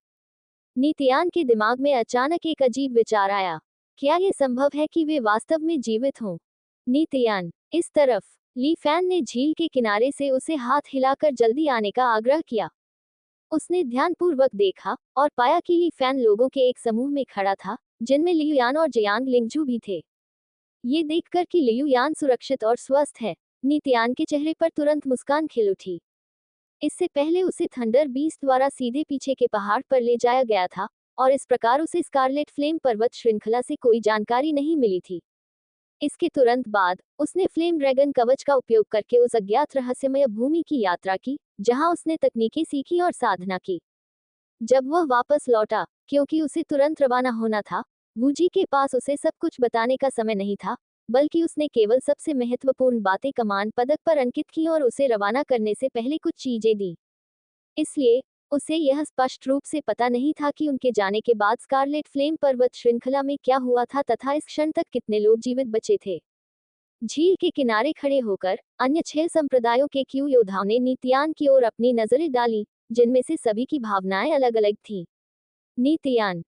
Speaker 1: नीतियान के दिमाग में अचानक एक अजीब विचार आया। क्या यह संभव है कि वे वास्तव में जीवित हों? नीतियान, इस तरफ। ली फैन ने झील के किनारे से उसे हाथ हिलाकर जल्दी आने का आग्रह किया। उसने ध्यानपूर्वक देखा और पाया कि ली फैन लोगों के एक समूह में खड़ा था, जिनमें लियुयान और जियांग लिंगजू भी थे। ये देखकर कि लियुयान सुरक्षित और स्वस्थ है, नीतियान के चेहरे पर तुरंत मुस्कान खिल उठी। इससे पहले उसे थंडर बीस्ट द्वारा सीधे पीछे के पहाड़ पर ले जाया गया था, और इस प्रकार उसे स्कारलेट फ्लेम पर्वत श्रृंखला से कोई जानकारी नहीं मिली थी। इसके तुरंत बाद उसने फ्लेम ड्रैगन कवच का उपयोग करके उस अज्ञात रहस्यमय भूमि की यात्रा की, जहां उसने तकनीकें सीखी और साधना की। जब वह वापस लौटा, क्योंकि उसे तुरंत रवाना होना था, वूजी के पास उसे सब कुछ बताने का समय नहीं था, बल्कि उसने केवल सबसे महत्वपूर्ण बातें कमान पदक पर अंकित की और उसे रवाना करने से पहले कुछ चीजें दी। इसलिए उसे यह स्पष्ट रूप से पता नहीं था कि उनके जाने के बाद स्कारलेट फ्लेम पर्वत श्रृंखला में क्या हुआ था तथा इस क्षण तक कितने लोग जीवित बचे थे। झील के किनारे खड़े होकर अन्य 6 संप्रदायों के क्यू योद्धाओं ने नीतियान की ओर अपनी नजरें डाली, जिनमें से सभी की भावनाएं अलग अलग थीं। नीतियान,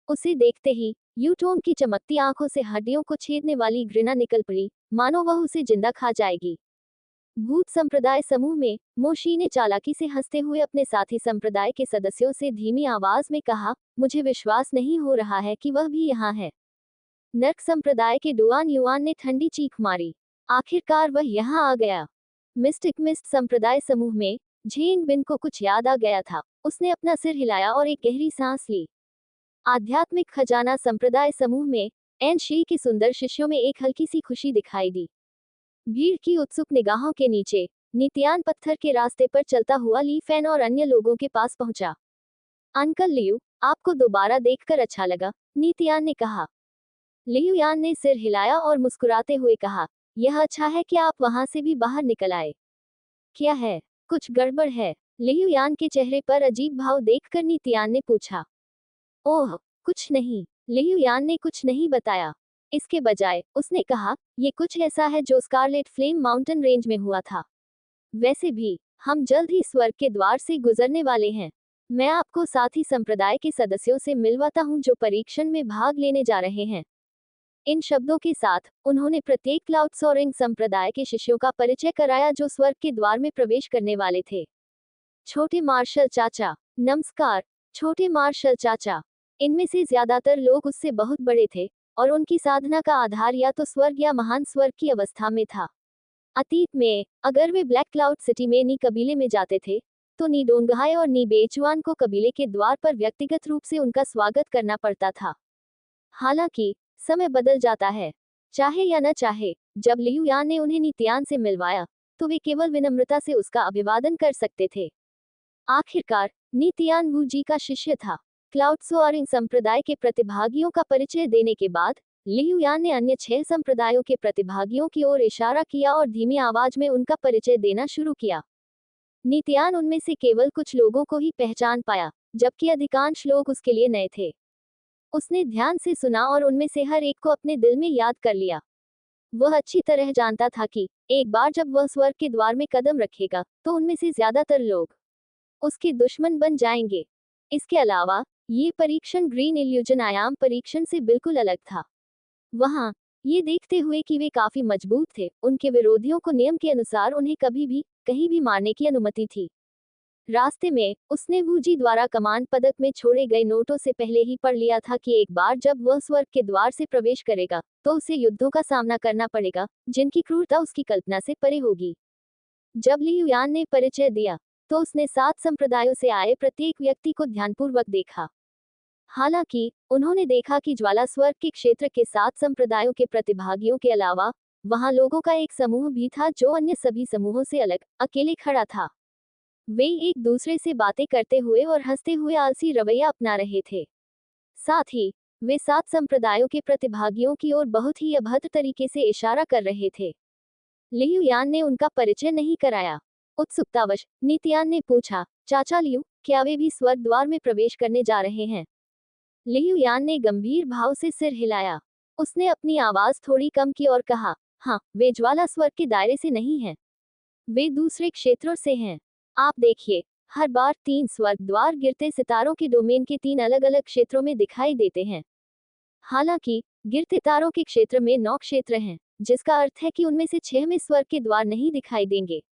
Speaker 1: उसे देखते ही यूटोन की चमकती आंखों से हड्डियों को छेदने वाली घृणा निकल पड़ी, मानो वह उसे जिंदा खा जाएगी। भूत संप्रदाय समूह में मोशी ने चालाकी से हंसते हुए अपने साथी संप्रदाय के सदस्यों से धीमी आवाज में कहा, मुझे विश्वास नहीं हो रहा है कि वह भी यहाँ है। नर्क संप्रदाय के डुआन युआन ने ठंडी चीख मारी। आखिरकार वह यहाँ आ गया। मिस्टिक मिस्ट संप्रदाय समूह में झेंग बिन को कुछ याद आ गया था। उसने अपना सिर हिलाया और एक गहरी सांस ली। आध्यात्मिक खजाना संप्रदाय समूह में एन शी के सुंदर शिष्यों में एक हल्की सी खुशी दिखाई दी। भीड़ की उत्सुक निगाहों के नीचे नीतियान पत्थर के रास्ते पर चलता हुआ ली फैन और अन्य लोगों के पास पहुंचा। अंकल लियू, आपको दोबारा देखकर अच्छा लगा, नीतियान ने कहा। लियुयान ने सिर हिलाया और मुस्कुराते हुए कहा, यह अच्छा है कि आप वहां से भी बाहर निकल आए। क्या है, कुछ गड़बड़ है? लियुयान के चेहरे पर अजीब भाव देखकर नीतियान ने पूछा। ओह, कुछ नहीं, लियू यान ने कुछ नहीं बताया। इसके बजाय उसने कहा, ये कुछ ऐसा है जो स्कारलेट फ्लेम माउंटेन रेंज में हुआ था। वैसे भी हम जल्द ही स्वर्ग के द्वार से गुजरने वाले हैं। मैं आपको साथी संप्रदाय के सदस्यों से मिलवाता हूँ जो परीक्षण में भाग लेने जा रहे हैं। इन शब्दों के साथ उन्होंने प्रत्येक क्लाउड सोअरिंग संप्रदाय के शिष्यों का परिचय कराया जो स्वर्ग के द्वार में प्रवेश करने वाले थे। छोटे मार्शल चाचा, नमस्कार। छोटे मार्शल चाचा, इनमें से ज्यादातर लोग उससे बहुत बड़े थे और उनकी साधना का आधार या तो स्वर्ग या महान स्वर्ग की अवस्था में था। अतीत में अगर वे ब्लैक क्लाउड सिटी में नी कबीले में जाते थे तो नी डोंगहाई और नी बेचुआन को कबीले के द्वार पर व्यक्तिगत रूप से उनका स्वागत करना पड़ता था। हालांकि समय बदल जाता है, चाहे या न चाहे। जब लियू यान ने उन्हें नीतियान से मिलवाया तो वे केवल विनम्रता से उसका अभिवादन कर सकते थे। आखिरकार नीतियान वू जी का शिष्य था। क्लाउड सोअरिंग संप्रदाय के प्रतिभागियों का परिचय देने के बाद लियू यान ने अन्य 6 संप्रदायों के प्रतिभागियों की ओर इशारा किया और धीमी आवाज में उनका परिचय देना शुरू किया। नीतियान उनमें से केवल कुछ लोगों को ही पहचान पाया, जबकि अधिकांश लोग उसके लिए नए थे। उसने ध्यान से सुना और उनमें से हर एक को अपने दिल में याद कर लिया। वह अच्छी तरह जानता था कि एक बार जब वह स्वर्ग के द्वार में कदम रखेगा तो उनमें से ज्यादातर लोग उसके दुश्मन बन जाएंगे। इसके अलावा ये परीक्षण ग्रीन इल्यूजन आयाम परीक्षण से बिल्कुल अलग था। वहां ये देखते हुए कि वे काफी मजबूत थे, उनके विरोधियों को नियम के अनुसार उन्हें कभी भी कहीं भी मारने की अनुमति थी। रास्ते में उसने वूजी द्वारा कमान पदक में छोड़े गए नोटों से पहले ही पढ़ लिया था कि एक बार जब वह स्वर्ग के द्वार से प्रवेश करेगा तो उसे युद्धों का सामना करना पड़ेगा जिनकी क्रूरता उसकी कल्पना से परे होगी। जब लियू यान ने परिचय दिया तो उसने 7 संप्रदायों से आए प्रत्येक व्यक्ति को ध्यानपूर्वक देखा। हालांकि उन्होंने देखा कि ज्वाला स्वर्ग के क्षेत्र के 7 संप्रदायों के प्रतिभागियों के अलावा वहां लोगों का एक समूह भी था जो अन्य सभी समूहों से अलग अकेले खड़ा था। वे एक दूसरे से बातें करते हुए और हंसते हुए आलसी रवैया अपना रहे थे। साथ ही वे 7 संप्रदायों के प्रतिभागियों की ओर बहुत ही अभद्र तरीके से इशारा कर रहे थे। लियू यान ने उनका परिचय नहीं कराया। उत्सुकतावश नीतियान ने पूछा, चाचा लियू, क्या वे भी स्वर्ग द्वार में प्रवेश करने जा रहे हैं? लियू यान ने गंभीर भाव से सिर हिलाया। उसने अपनी आवाज थोड़ी कम की और कहा, हाँ, वे ज्वाला स्वर्ग के दायरे से नहीं हैं। वे दूसरे क्षेत्रों से हैं। आप देखिए, हर बार 3 स्वर्ग द्वार गिरते सितारों के डोमेन के 3 अलग अलग क्षेत्रों में दिखाई देते हैं। हालांकि गिरते तारों के क्षेत्र में 9 क्षेत्र हैं, जिसका अर्थ है कि उनमें से 6 में स्वर्ग के द्वार नहीं दिखाई देंगे।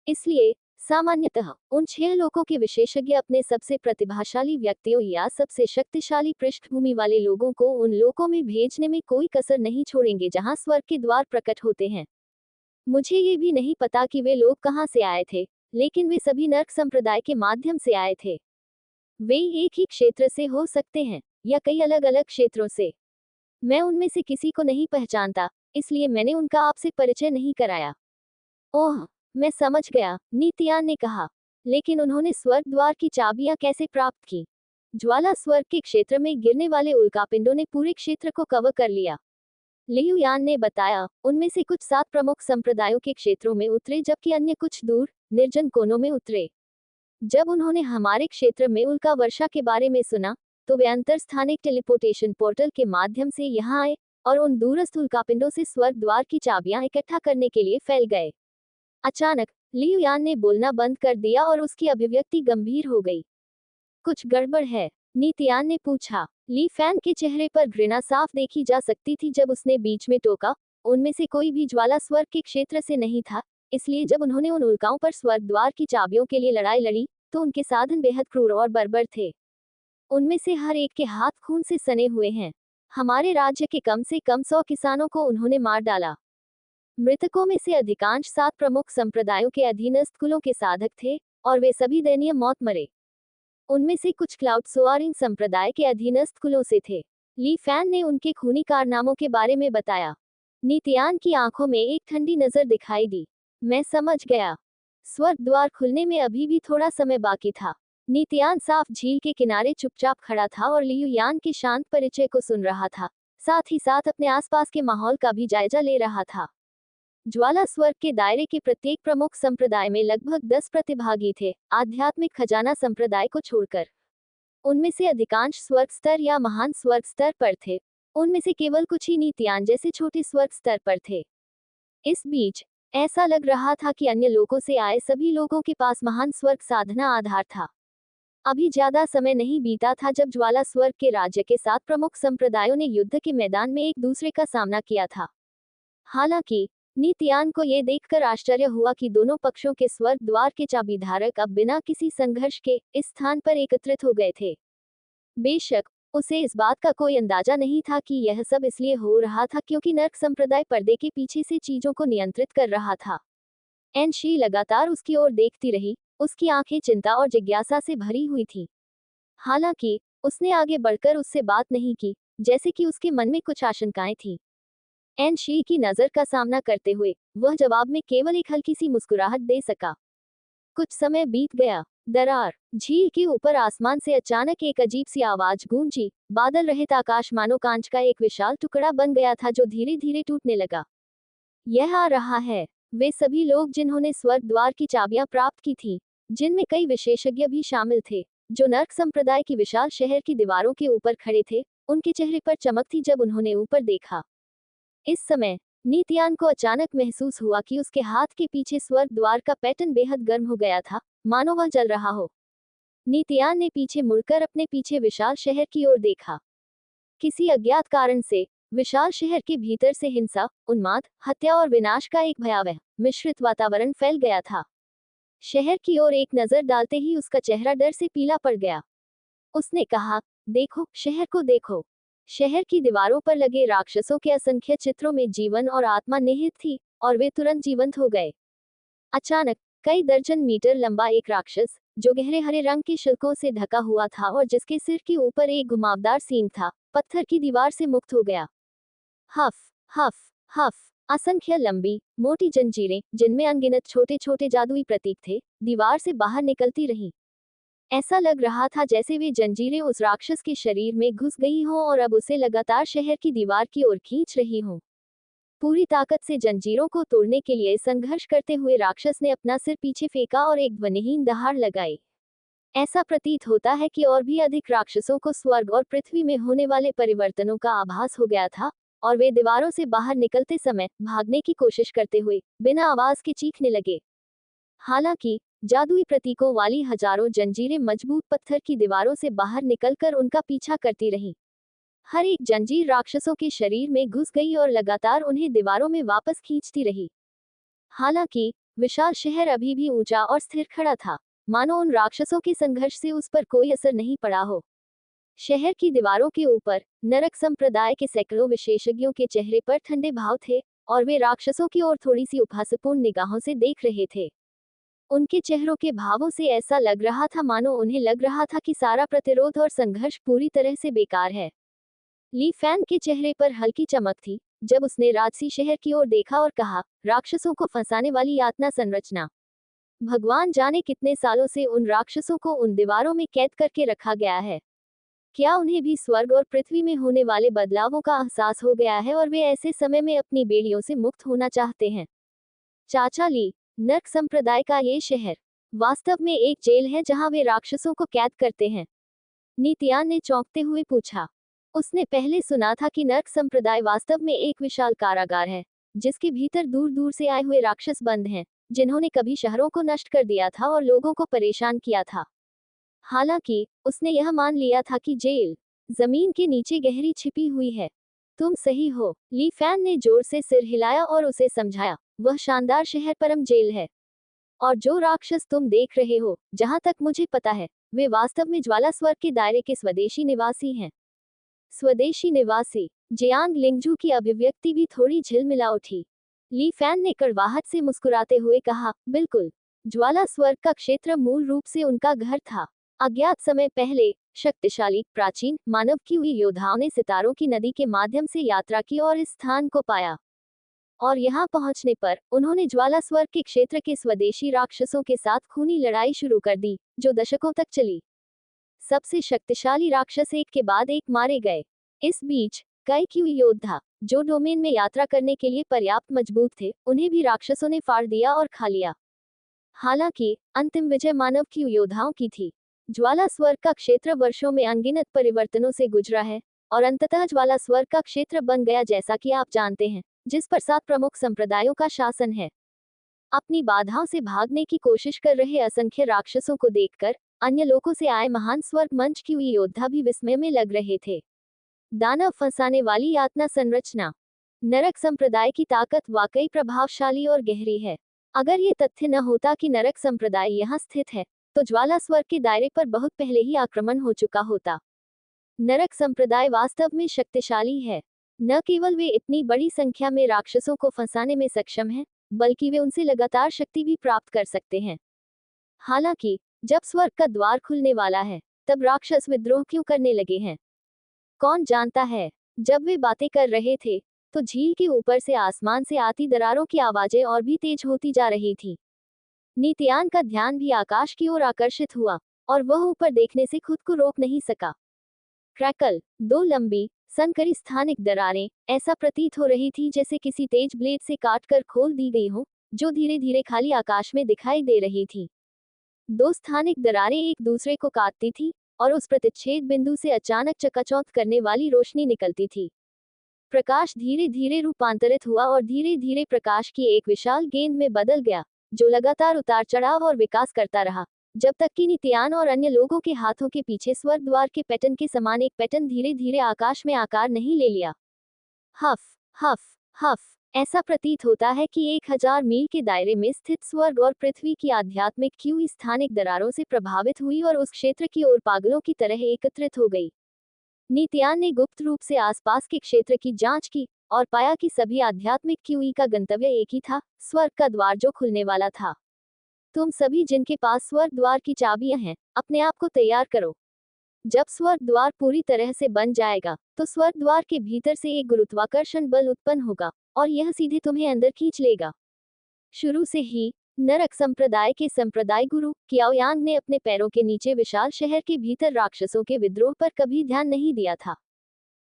Speaker 1: इसलिए सामान्यतः उन 6 लोगों के विशेषज्ञ अपने सबसे प्रतिभाशाली व्यक्तियों या सबसे शक्तिशाली पृष्ठभूमि वाले लोगों को उन लोकों में भेजने में कोई कसर नहीं छोड़ेंगे जहां स्वर्ग के द्वार प्रकट होते हैं। मुझे ये भी नहीं पता कि वे लोग कहां से आए थे, लेकिन वे सभी नर्क संप्रदाय के माध्यम से आए थे। वे एक ही क्षेत्र से हो सकते हैं या कई अलग अलग क्षेत्रों से। मैं उनमें से किसी को नहीं पहचानता, इसलिए मैंने उनका आपसे परिचय नहीं कराया। ओह, मैं समझ गया, नीतियान ने कहा। लेकिन उन्होंने स्वर्ग द्वार की चाबियां कैसे प्राप्त की? ज्वाला स्वर्ग के क्षेत्र में गिरने वाले उल्कापिंडों ने पूरे क्षेत्र को कवर कर लिया। लियू यान ने बताया, उनमें से कुछ 7 प्रमुख संप्रदायों के क्षेत्रों में उतरे जबकि अन्य कुछ दूर निर्जन कोनों में उतरे। जब उन्होंने हमारे क्षेत्र में उल्का वर्षा के बारे में सुना तो वे अंतरस्थानिक टेलीपोर्टेशन पोर्टल के माध्यम से यहाँ आए और उन दूरस्थ उल्कापिंडों से स्वर्ग द्वार की चाबियां इकट्ठा करने के लिए फैल गए। अचानक लियू यान ने बोलना बंद कर दिया और उसकी अभिव्यक्ति गंभीर हो गई। कुछ गड़बड़ है? नीतियान ने पूछा। ली फैन के चेहरे पर घृणा साफ देखी जा सकती थी जब उसने बीच में टोका, उनमें से कोई भी ज्वाला स्वर्ग के क्षेत्र से नहीं था, इसलिए जब उन्होंने उन उल्काओं पर स्वर्ग द्वार की चाबियों के लिए लड़ाई लड़ी तो उनके साधन बेहद क्रूर और बर्बर थे। उनमें से हर एक के हाथ खून से सने हुए हैं। हमारे राज्य के कम से कम 100 किसानों को उन्होंने मार डाला। मृतकों में से अधिकांश 7 प्रमुख संप्रदायों के अधीनस्थ कुलों के साधक थे और वे सभी दयनीय मौत मरे। उनमें से कुछ क्लाउड सोअरिंग संप्रदाय के अधीनस्थ कुलों से थे। ली फैन ने उनके खूनी कारनामों के बारे में बताया। नीतियान की आंखों में एक ठंडी नजर दिखाई दी। मैं समझ गया। स्वर्ग द्वार खुलने में अभी भी थोड़ा समय बाकी था। नीतियान साफ झील के किनारे चुपचाप खड़ा था और लियू यान के शांत परिचय को सुन रहा था, साथ ही साथ अपने आसपास के माहौल का भी जायजा ले रहा था। ज्वाला स्वर्ग के दायरे के प्रत्येक प्रमुख संप्रदाय में लगभग 10 प्रतिभागी थे, आध्यात्मिक खजाना संप्रदाय को छोड़कर। उनमें से अधिकांश स्वर्ग स्तर या महान स्वर्ग स्तर पर थे। उनमें से केवल कुछ ही नीतियान जैसे छोटे स्वर्ग स्तर पर थे। इस बीच ऐसा लग रहा था कि अन्य लोगों से आए सभी लोगों के पास महान स्वर्ग साधना आधार था। अभी ज्यादा समय नहीं बीता था जब ज्वाला स्वर्ग के राज्य के साथ प्रमुख संप्रदायों ने युद्ध के मैदान में एक दूसरे का सामना किया था। हालांकि नीतियान को यह देखकर आश्चर्य हुआ कि दोनों पक्षों के स्वर्ग द्वार के चाबीधारक अब बिना किसी संघर्ष के इस स्थान पर एकत्रित हो गए थे। बेशक उसे इस बात का कोई अंदाजा नहीं था कि यह सब इसलिए हो रहा था क्योंकि नर्क संप्रदाय पर्दे के पीछे से चीजों को नियंत्रित कर रहा था। एनशी लगातार उसकी ओर देखती रही, उसकी आंखें चिंता और जिज्ञासा से भरी हुई थीं। हालांकि उसने आगे बढ़कर उससे बात नहीं की, जैसे कि उसके मन में कुछ आशंकाएं थीं। एनशी की नजर का सामना करते हुए वह जवाब में केवल एक हल्की सी मुस्कुराहट दे सका। कुछ समय बीत गया। दरार झील के ऊपर आसमान से अचानक एक अजीब सी आवाज गूंजी। बादल रहित आकाश मानो कांच का एक विशाल टुकड़ा बन गया था जो धीरे धीरे टूटने लगा। यह आ रहा है वे सभी लोग जिन्होंने स्वर्ग द्वार की चाबियां प्राप्त की थीं, जिनमें कई विशेषज्ञ भी शामिल थे, जो नर्क संप्रदाय की विशाल शहर की दीवारों के ऊपर खड़े थे। उनके चेहरे पर चमक थी जब उन्होंने ऊपर देखा। इस समय नीतियान को अचानक महसूस हुआ कि उसके हाथ के पीछे स्वर्ग द्वार का पैटर्न बेहद गर्म हो गया था, मानो वह जल रहा हो। नीतियान ने पीछे मुड़कर अपने पीछे विशाल शहर की ओर देखा। किसी अज्ञात कारण से विशाल शहर के भीतर से हिंसा, उन्माद, हत्या और विनाश का एक भयावह मिश्रित वातावरण फैल गया था। शहर की ओर एक नजर डालते ही उसका चेहरा डर से पीला पड़ गया। उसने कहा, देखो, शहर को देखो। शहर की दीवारों पर लगे राक्षसों के असंख्य चित्रों में जीवन और आत्मा निहित थी, और वे तुरंत जीवंत हो गए। अचानक कई दर्जन मीटर लंबा एक राक्षस, जो गहरे हरे रंग के शिल्कों से ढका हुआ था और जिसके सिर के ऊपर एक घुमावदार सींग था, पत्थर की दीवार से मुक्त हो गया। हफ हफ हफ असंख्य लंबी मोटी जंजीरें, जिनमें अनगिनत छोटे छोटे जादुई प्रतीक थे, दीवार से बाहर निकलती रहीं। ऐसा लग रहा था जैसे वे जंजीरें उस राक्षस के शरीर में घुस गई हों और अब उसे लगातार शहर की दीवार की ओर खींच रही हों। पूरी ताकत से जंजीरों को तोड़ने के लिए संघर्ष करते हुए राक्षस ने अपना सिर पीछे फेंका और एक ध्वनिहीन दहाड़ लगाई। ऐसा प्रतीत होता है कि और भी अधिक राक्षसों को स्वर्ग और पृथ्वी में होने वाले परिवर्तनों का आभास हो गया था, और वे दीवारों से बाहर निकलते समय भागने की कोशिश करते हुए बिना आवाज के चीखने लगे। हालांकि जादुई प्रतीकों वाली हजारों जंजीरें मजबूत पत्थर की दीवारों से बाहर निकलकर उनका पीछा करती रहीं। हर एक जंजीर राक्षसों के शरीर में घुस गई और लगातार उन्हें दीवारों में वापस खींचती रही। हालांकि विशाल शहर अभी भी ऊंचा और स्थिर खड़ा था, मानो उन राक्षसों के संघर्ष से उस पर कोई असर नहीं पड़ा हो। शहर की दीवारों के ऊपर नरक संप्रदाय के सैकड़ों विशेषज्ञों के चेहरे पर ठंडे भाव थे, और वे राक्षसों की ओर थोड़ी सी उपहासपूर्ण निगाहों से देख रहे थे। उनके चेहरों के भावों से ऐसा लग रहा था मानो उन्हें लग रहा था कि सारा प्रतिरोध और संघर्ष पूरी तरह से बेकार है। ली फैन के चेहरे पर हल्की चमक थी जब उसने राजसी शहर की ओर देखा और कहा, राक्षसों को फंसाने वाली यातना संरचना। भगवान जाने कितने सालों से उन राक्षसों को उन दीवारों में कैद करके रखा गया है। क्या उन्हें भी स्वर्ग और पृथ्वी में होने वाले बदलावों का एहसास हो गया है और वे ऐसे समय में अपनी बेड़ियों से मुक्त होना चाहते हैं? चाचा ली, नर्क संप्रदाय का ये शहर वास्तव में एक जेल है जहां वे राक्षसों को कैद करते हैं? नीतियान ने चौंकते हुए पूछा। उसने पहले सुना था कि नर्क संप्रदाय वास्तव में एक विशाल कारागार है, जिसके भीतर दूर दूर से आए हुए राक्षस बंद हैं, जिन्होंने कभी शहरों को नष्ट कर दिया था और लोगों को परेशान किया था। हालांकि उसने यह मान लिया था कि जेल जमीन के नीचे गहरी छिपी हुई है। तुम सही हो, ली फैन ने जोर से सिर हिलाया और उसे समझाया, वह शानदार शहर परम जेल है। और जो राक्षस तुम देख रहे हो, जहां तक मुझे पता है, वे वास्तव में ज्वाला स्वर्ग के दायरे के स्वदेशी निवासी हैं। स्वदेशी निवासी? जियांग लिंगजू की अभिव्यक्ति भी थोड़ी झिलमिला उठी। ली फैन ने कड़वाहट से मुस्कुराते हुए कहा, बिल्कुल। ज्वाला स्वर्ग का क्षेत्र मूल रूप से उनका घर था। अज्ञात समय पहले शक्तिशाली प्राचीन मानव की हुई योद्धाओं ने सितारों की नदी के माध्यम से यात्रा की और इस स्थान को पाया। और यहाँ पहुंचने पर उन्होंने ज्वाला स्वर्ग के क्षेत्र के स्वदेशी राक्षसों के साथ खूनी लड़ाई शुरू कर दी, जो दशकों तक चली। सबसे शक्तिशाली राक्षस एक के बाद एक मारे गए। इस बीच कई क्यू योद्धा, जो डोमेन में यात्रा करने के लिए पर्याप्त मजबूत थे, उन्हें भी राक्षसों ने फाड़ दिया और खा लिया। हालांकि अंतिम विजय मानव क्यू योद्धाओं की थी। ज्वाला स्वर्ग का क्षेत्र वर्षों में अनगिनत परिवर्तनों से गुजरा है और अंततः ज्वाला स्वर्ग का क्षेत्र बन गया, जैसा कि आप जानते हैं, जिस पर 7 प्रमुख संप्रदायों का शासन है। अपनी बाधाओं से भागने की कोशिश कर रहे असंख्य राक्षसों को देखकर अन्य लोगों से आए महान स्वर्ग मंच की योद्धा भी विस्मय में लग रहे थे। दानव फंसाने वाली यातना संरचना। नरक संप्रदाय की ताकत वाकई प्रभावशाली और गहरी है। अगर ये तथ्य न होता कि नरक संप्रदाय यहाँ स्थित है, तो ज्वाला स्वर्ग के दायरे पर बहुत पहले ही आक्रमण हो चुका होता। नरक संप्रदाय वास्तव में शक्तिशाली है। न केवल वे इतनी बड़ी संख्या में राक्षसों को फंसाने में सक्षम हैं, बल्कि वे उनसे लगातार शक्ति भी प्राप्त कर सकते हैं। हालांकि जब स्वर्ग का द्वार खुलने वाला है, तब राक्षस विद्रोह क्यों करने लगे हैं? कौन जानता है। जब वे बातें कर रहे थे, तो झील के ऊपर से आसमान से आती दरारों की आवाजें और भी तेज होती जा रही थी। नित्यान का ध्यान भी आकाश की ओर आकर्षित हुआ और वह ऊपर देखने से खुद को रोक नहीं सका। क्रैकल, 2 लंबी सनकरी स्थानिक दरारें ऐसा प्रतीत हो रही थी जैसे किसी तेज ब्लेड से काटकर खोल दी गई हो, जो धीरे धीरे खाली आकाश में दिखाई दे रही थी। 2 स्थानिक दरारें एक दूसरे को काटती थी और उस प्रतिच्छेद बिंदु से अचानक चकाचौंध करने वाली रोशनी निकलती थी। प्रकाश धीरे धीरे रूपांतरित हुआ और धीरे धीरे प्रकाश की एक विशाल गेंद में बदल गया, जो लगातार उतार चढ़ाव और विकास करता रहा, जब तक कि नित्यान और अन्य लोगों के हाथों के पीछे स्वर्ग द्वार के पैटर्न के समान एक पैटर्न धीरे धीरे आकाश में आकार नहीं ले लिया। हफ हफ हफ। ऐसा प्रतीत होता है कि 1000 मील के दायरे में स्थित स्वर्ग और पृथ्वी की आध्यात्मिक क्यू स्थानिक दरारों से प्रभावित हुई और उस क्षेत्र की ओर पागलों की तरह एकत्रित हो गई। नित्यान ने गुप्त रूप से आसपास के क्षेत्र की जांच की और पाया कि सभी आध्यात्मिक क्यूई का गंतव्य एक ही था, स्वर्ग का द्वार जो खुलने वाला था। तुम सभी जिनके पास स्वर्ग द्वार की चाबियां हैं, अपने आप को तैयार करो। जब स्वर्ग द्वार पूरी तरह से बन जाएगा, तो स्वर्ग द्वार के भीतर से एक गुरुत्वाकर्षण बल उत्पन्न होगा और यह सीधे तुम्हें अंदर खींच लेगा। शुरू से ही नरक संप्रदाय के संप्रदाय गुरु क्याओयांग ने अपने पैरों के नीचे विशाल शहर के भीतर राक्षसों के विद्रोह पर कभी ध्यान नहीं दिया था।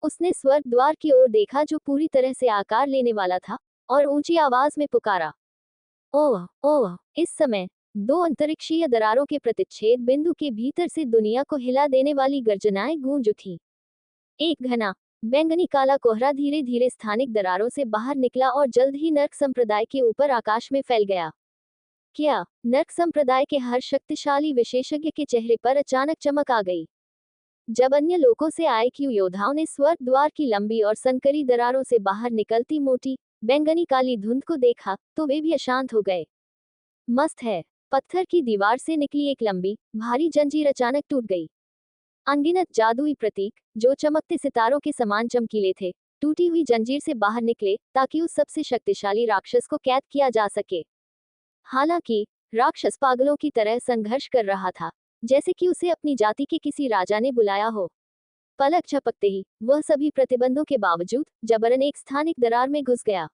Speaker 1: उसने स्वर्ग द्वार की ओर देखा जो पूरी तरह से आकार लेने वाला था, और ऊंची आवाज में पुकारा, ओह ओह। इस समय 2 अंतरिक्षीय दरारों के प्रतिच्छेद बिंदु के भीतर से दुनिया को हिला देने वाली गर्जनाएं गूंज उठी। एक घना बैंगनी काला कोहरा धीरे धीरे स्थानिक दरारों से बाहर निकला और जल्द ही नर्क संप्रदाय के ऊपर आकाश में फैल गया। क्या नर्क संप्रदाय के हर शक्तिशाली विशेषज्ञ के चेहरे पर अचानक चमक आ गई। जब अन्य लोगों से आए क्यू योद्धाओं ने स्वर्ग द्वार की लंबी और संकरी दरारों से बाहर निकलती मोटी बैंगनी काली धुंध को देखा, तो वे भी अशांत हो गए। मस्त है। पत्थर की दीवार से निकली एक लंबी भारी जंजीर अचानक टूट गई। अनगिनत जादुई प्रतीक, जो चमकते सितारों के समान चमकीले थे, टूटी हुई जंजीर से बाहर निकले ताकि उस सबसे शक्तिशाली राक्षस को कैद किया जा सके। हालांकि राक्षस पागलों की तरह संघर्ष कर रहा था, जैसे कि उसे अपनी जाति के किसी राजा ने बुलाया हो। पलक झपकते ही वह सभी प्रतिबंधों के बावजूद जबरन एक स्थानिक दरार में घुस गया।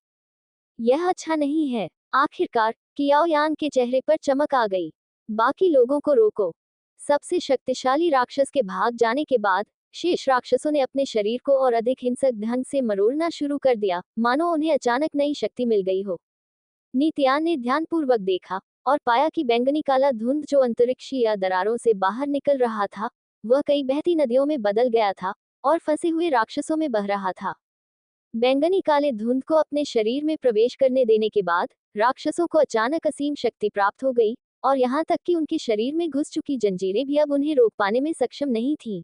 Speaker 1: यह अच्छा नहीं है। आखिरकार कियाओयान के चेहरे पर चमक आ गई। बाकी लोगों को रोको। सबसे शक्तिशाली राक्षस के भाग जाने के बाद शेष राक्षसों ने अपने शरीर को और अधिक हिंसक ढंग से मरोड़ना शुरू कर दिया, मानो उन्हें अचानक नई शक्ति मिल गई हो। नित्यान ने ध्यानपूर्वक देखा और पाया कि बैंगनी काला धुंध जो अंतरिक्षीय दरारों से बाहर निकल रहा था, वह कई बहती नदियों में बदल गया था और फंसे हुए राक्षसों में बह रहा था। बैंगनी काले धुंध को अपने शरीर में प्रवेश करने देने के बाद राक्षसों को अचानक असीम शक्ति प्राप्त हो गई, और यहाँ तक कि उनके शरीर में घुस चुकी जंजीरें भी अब उन्हें रोक पाने में सक्षम नहीं थीं।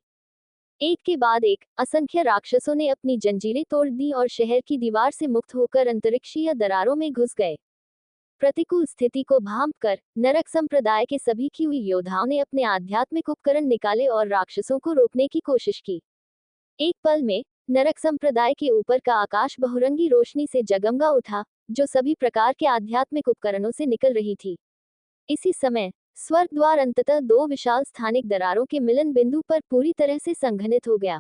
Speaker 1: एक के बाद एक असंख्य राक्षसों ने अपनी जंजीरें तोड़ दी और शहर की दीवार से मुक्त होकर अंतरिक्षीय दरारों में घुस गए। प्रतिकूल स्थिति को भांपकर नरक संप्रदाय के सभी क्यूई योद्धाओं ने अपने आध्यात्मिक उपकरण निकाले और राक्षसों को रोकने की कोशिश की। एक पल में नरक संप्रदाय के ऊपर का आकाश बहुरंगी रोशनी से जगमगा उठा, जो सभी प्रकार के आध्यात्मिक उपकरणों से निकल रही थी। इसी समय स्वर्ग द्वार अंततः 2 विशाल स्थानिक दरारों के मिलन बिंदु पर पूरी तरह से संघनित हो गया।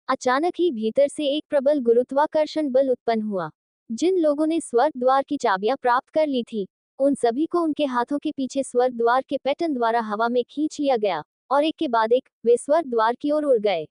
Speaker 1: अचानक ही भीतर से एक प्रबल गुरुत्वाकर्षण बल उत्पन्न हुआ। जिन लोगों ने स्वर्ग द्वार की चाबियां प्राप्त कर ली थी, उन सभी को उनके हाथों के पीछे स्वर्ग द्वार के पैटर्न द्वारा हवा में खींच लिया गया, और एक के बाद एक वे स्वर्ग द्वार की ओर उड़ गए।